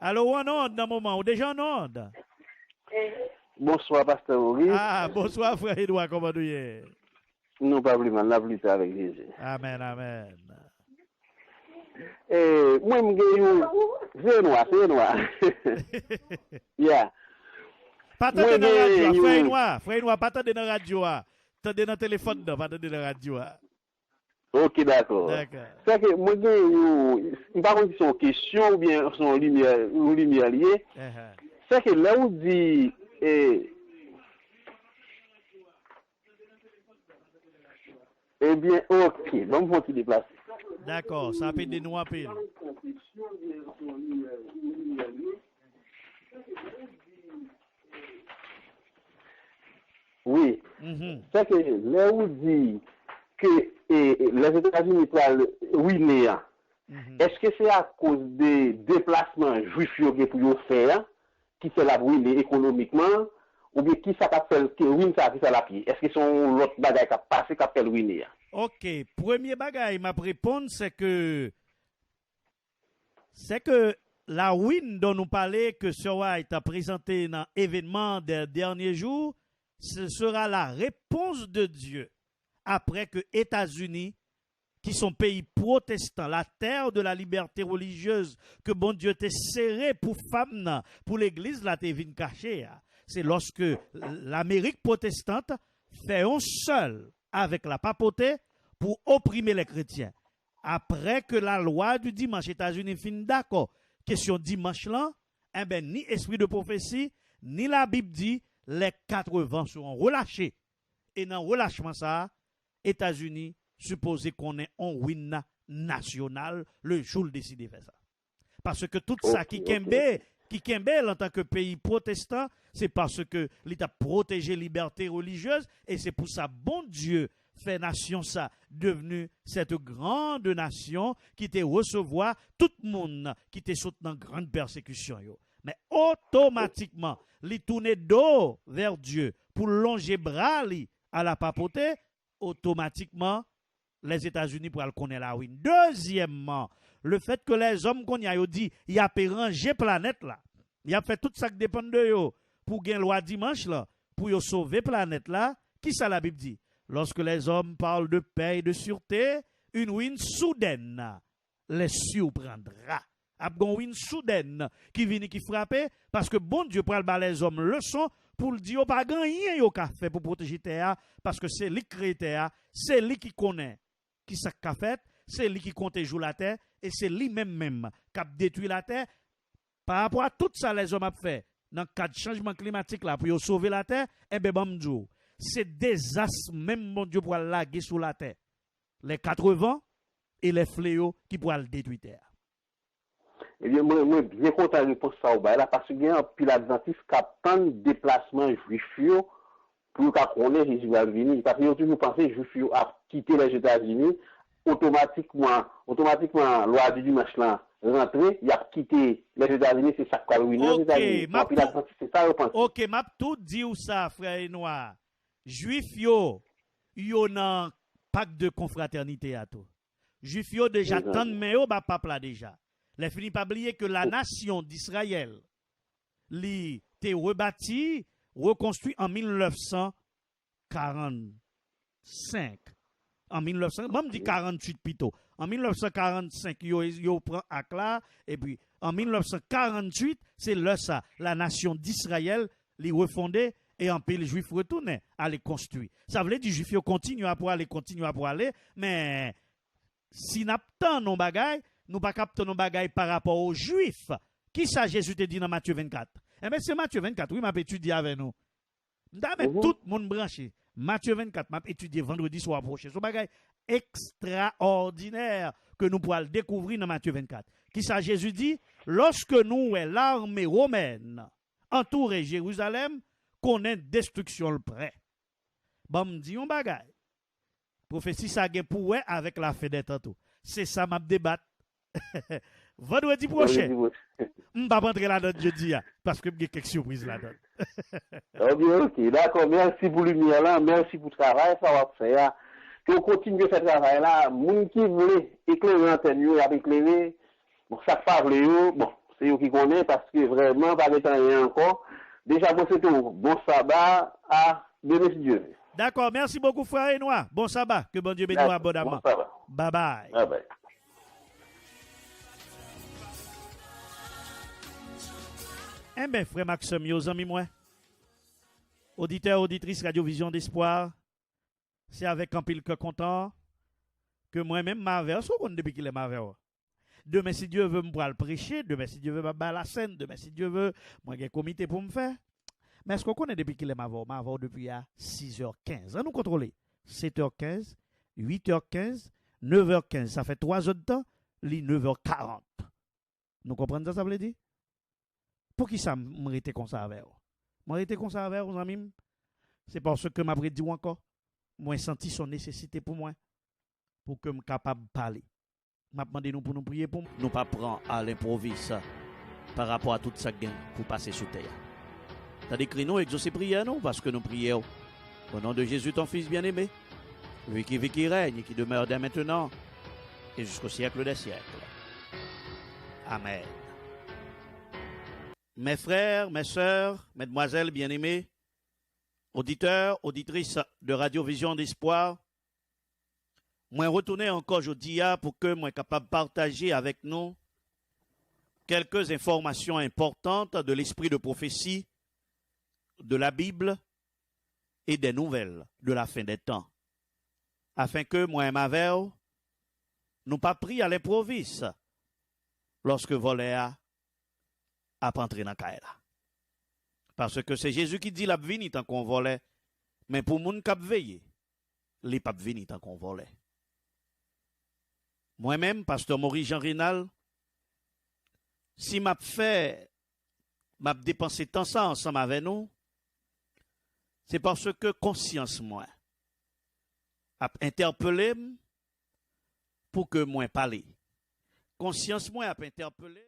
Allô, en onde dans le moment, ou déjà en onde? Bonsoir, Pasteur Maurice. Ah, bonsoir, frère Edouard, comment tu es? Nous pas plus mal, la plus avec Jésus. Amen, amen. Moi, c'est noir. Yeah. Pas t'attendre dans la radio, frère Edouard, pas t'attendre dans la radio. T'attendre dans le téléphone, pas t'attendre dans la radio. Ok, d'accord. C'est que moi, je ne sais pas si c'est une question ou bien son lumière liée. C'est que là où dit eh bien, ok, bon, on va se déplacer. D'accord, ça peut nous appeler. Oui, c'est que là où dit que les États-Unis peuvent ruiner, est-ce que c'est à cause des déplacements juifs pour faire qui fait la ruiner économiquement ou bien qui ça fait que ruine ça qui fait la pied? Est-ce que son l'autre bagaille qui a passé qui fait ruiner? OK, premier bagaille m'a répondre c'est que la ruine dont nous parlait que Sir White a présenté dans l'événement des derniers jours, ce sera la réponse de Dieu après que États-Unis, qui sont pays protestants, la terre de la liberté religieuse, que bon Dieu t'a serré pour femmes, pour l'église, là t'es venu cacher. C'est lorsque l'Amérique protestante fait un seul avec la papauté pour opprimer les chrétiens. après que la loi du dimanche États-Unis fin d'accord, question dimanche là, eh ben, ni esprit de prophétie, ni la Bible dit, les 80 seront relâchés. Et dans le relâchement ça, États-Unis, supposé qu'on ait un win national le jour décidé de faire ça. Parce que tout ça qui kembe en tant que pays protestant, c'est parce que l'État protégé liberté religieuse et c'est pour ça bon Dieu fait nation ça devenu cette grande nation qui te recevoir tout le monde qui te saute dans grande persécution yo. Mais automatiquement, li tourner dos vers Dieu pour longer bras li à la papauté, automatiquement les États-Unis pour le connaître la ruine. Deuxièmement, le fait que les hommes qu'on y a dit, il a ranger planète là. Il a fait tout ça qui dépend de yo pour gagner loi dimanche là, pour yo sauver planète là. Qui ça la Bible dit? Lorsque les hommes parlent de paix et de sûreté, une ruine soudaine les surprendra. Abgon ruine soudaine qui vient qui frappe parce que bon Dieu prend les hommes leçon pour le dire pas rien yo ka fait pour protéger terre parce que c'est lui qui crée terre, c'est lui qui connaît qui ça qu'a fait, c'est lui qui compte jour la terre et c'est lui même qui a détruit la terre par rapport à tout ça les hommes a fait dans le cadre changement climatique là pour sauver la terre et ben bon Dieu c'est désastre même bon Dieu pour laguer sous la terre les 80 et les fléaux qui pourront le détruire terre. Eh bien, moi, bien content de réponse ça là, parce qu'il y a un pile adventiste qui a tant de déplacements juifs pour qu'on ait Jésus va venir. Parce qu'ils ont toujours pensé que les juifs a quitté les États-Unis, automatiquement, loi du dimanche là, rentré, il a quitté les États-Unis, c'est ça qui a ruiné les États-Unis. C'est ça, je pense. Ok, m'a tout dit ou ça, frère et noir. Juifs yo nan pacte de confraternité à tout. Juifs yo déjà tant de mais ba peuple là déjà. Les fini pas oublier que la nation d'Israël li te rebâti, reconstruit en 1945. En 1900, même dit 48 plutôt. En 1945, yo prend Akla et puis en 1948, c'est là ça, la nation d'Israël li refondée et en pays les juifs retournent à les construire. Ça veut dire que les juifs continuent à aller, mais si n'a pas non bagay, nous pas capter nos bagailles par rapport aux Juifs. Qui ça Jésus te dit dans Matthieu 24? Eh bien, c'est Matthieu 24, oui, m'a étudié avec nous. Tout le monde branché. Matthieu 24, m'a étudié vendredi soir prochain. C'est un bagaille extraordinaire que nous pourrons découvrir dans Matthieu 24. Qui ça Jésus dit? Lorsque nous, l'armée romaine, entourer Jérusalem, qu'on ait destruction le prêt. Bon, me dit un bagaille. Prophétie ça gagne pour avec la fin des temps. C'est ça m'a débat. Vendredi prochain, je ne vais pas rentrer là-dedans jeudi, parce que j'ai quelques surprises là-dedans. Ok, d'accord. Merci pour lumière là, merci pour le travail, ça va faire. Que on continue ce travail là. Moun qui voulait éclairer l'antenne, avec éclairer, bon, ça pas bon, c'est eux qui connaissent parce que vraiment, pas de temps rien encore. Déjà, bon, c'est tout. Bon sabbat à demain si Dieu veut. D'accord, merci beaucoup, frère et noir. Bon sabbat, que bon Dieu bénisse abondamment. Bon sabbat. Bye bye. Bye bye. Eh bien, frère Maxime, yo amis moi. Auditeur, auditrice, Radio Vision d'Espoir. C'est avec un pile que content que moi-même, Marvel, ce qu'on depuis qu'il est Marvel. Demain, si Dieu veut me le prêcher, demain, si Dieu veut me battre la scène, demain, si Dieu veut, moi, j'ai un comité pour me faire. Mais est-ce qu'on connaît depuis qu'il est Marvel? Marvel depuis à 6h15. Nous contrôler. 7h15, 8h15, 9h15. Ça fait 3 heures de temps, les 9h40. Nous comprenons ça veut dire? Pour qui ça m'arrête comme ça avec vous? M'arrête comme ça avec vous, amis? C'est parce que m'a dit encore. Moi, senti son nécessité pour moi. Pour que je sois capable de parler. M'a demandé nous pour nous prier pour nous pas prendre à l'improviste par rapport à tout ça pour passer sous terre. T'as décrit nous exaucer prière non parce que nous prions au nom de Jésus ton fils bien-aimé, lui qui vit qui règne et qui demeure dès maintenant et jusqu'au siècle des siècles. Amen. Mes frères, mes sœurs, mesdemoiselles bien-aimées, auditeurs, auditrices de Radio Vision d'Espoir, moi retourner encore aujourd'hui pour que moi capable de partager avec nous quelques informations importantes de l'esprit de prophétie, de la Bible et des nouvelles de la fin des temps. Afin que moi, Mavel, nous pas pris à l'improviste lorsque voleur a entré dans Kaela. Parce que c'est Jésus qui dit la vini tant qu'on volait, mais pour moun k'ap veillé, les pas vini tant qu'on volait. Moi-même, pasteur Maurice Jean Rénal, si m'a dépensé tant ça ensemble avec nous, c'est parce que conscience moi a interpellé pour que moi parle. Conscience moi a interpellé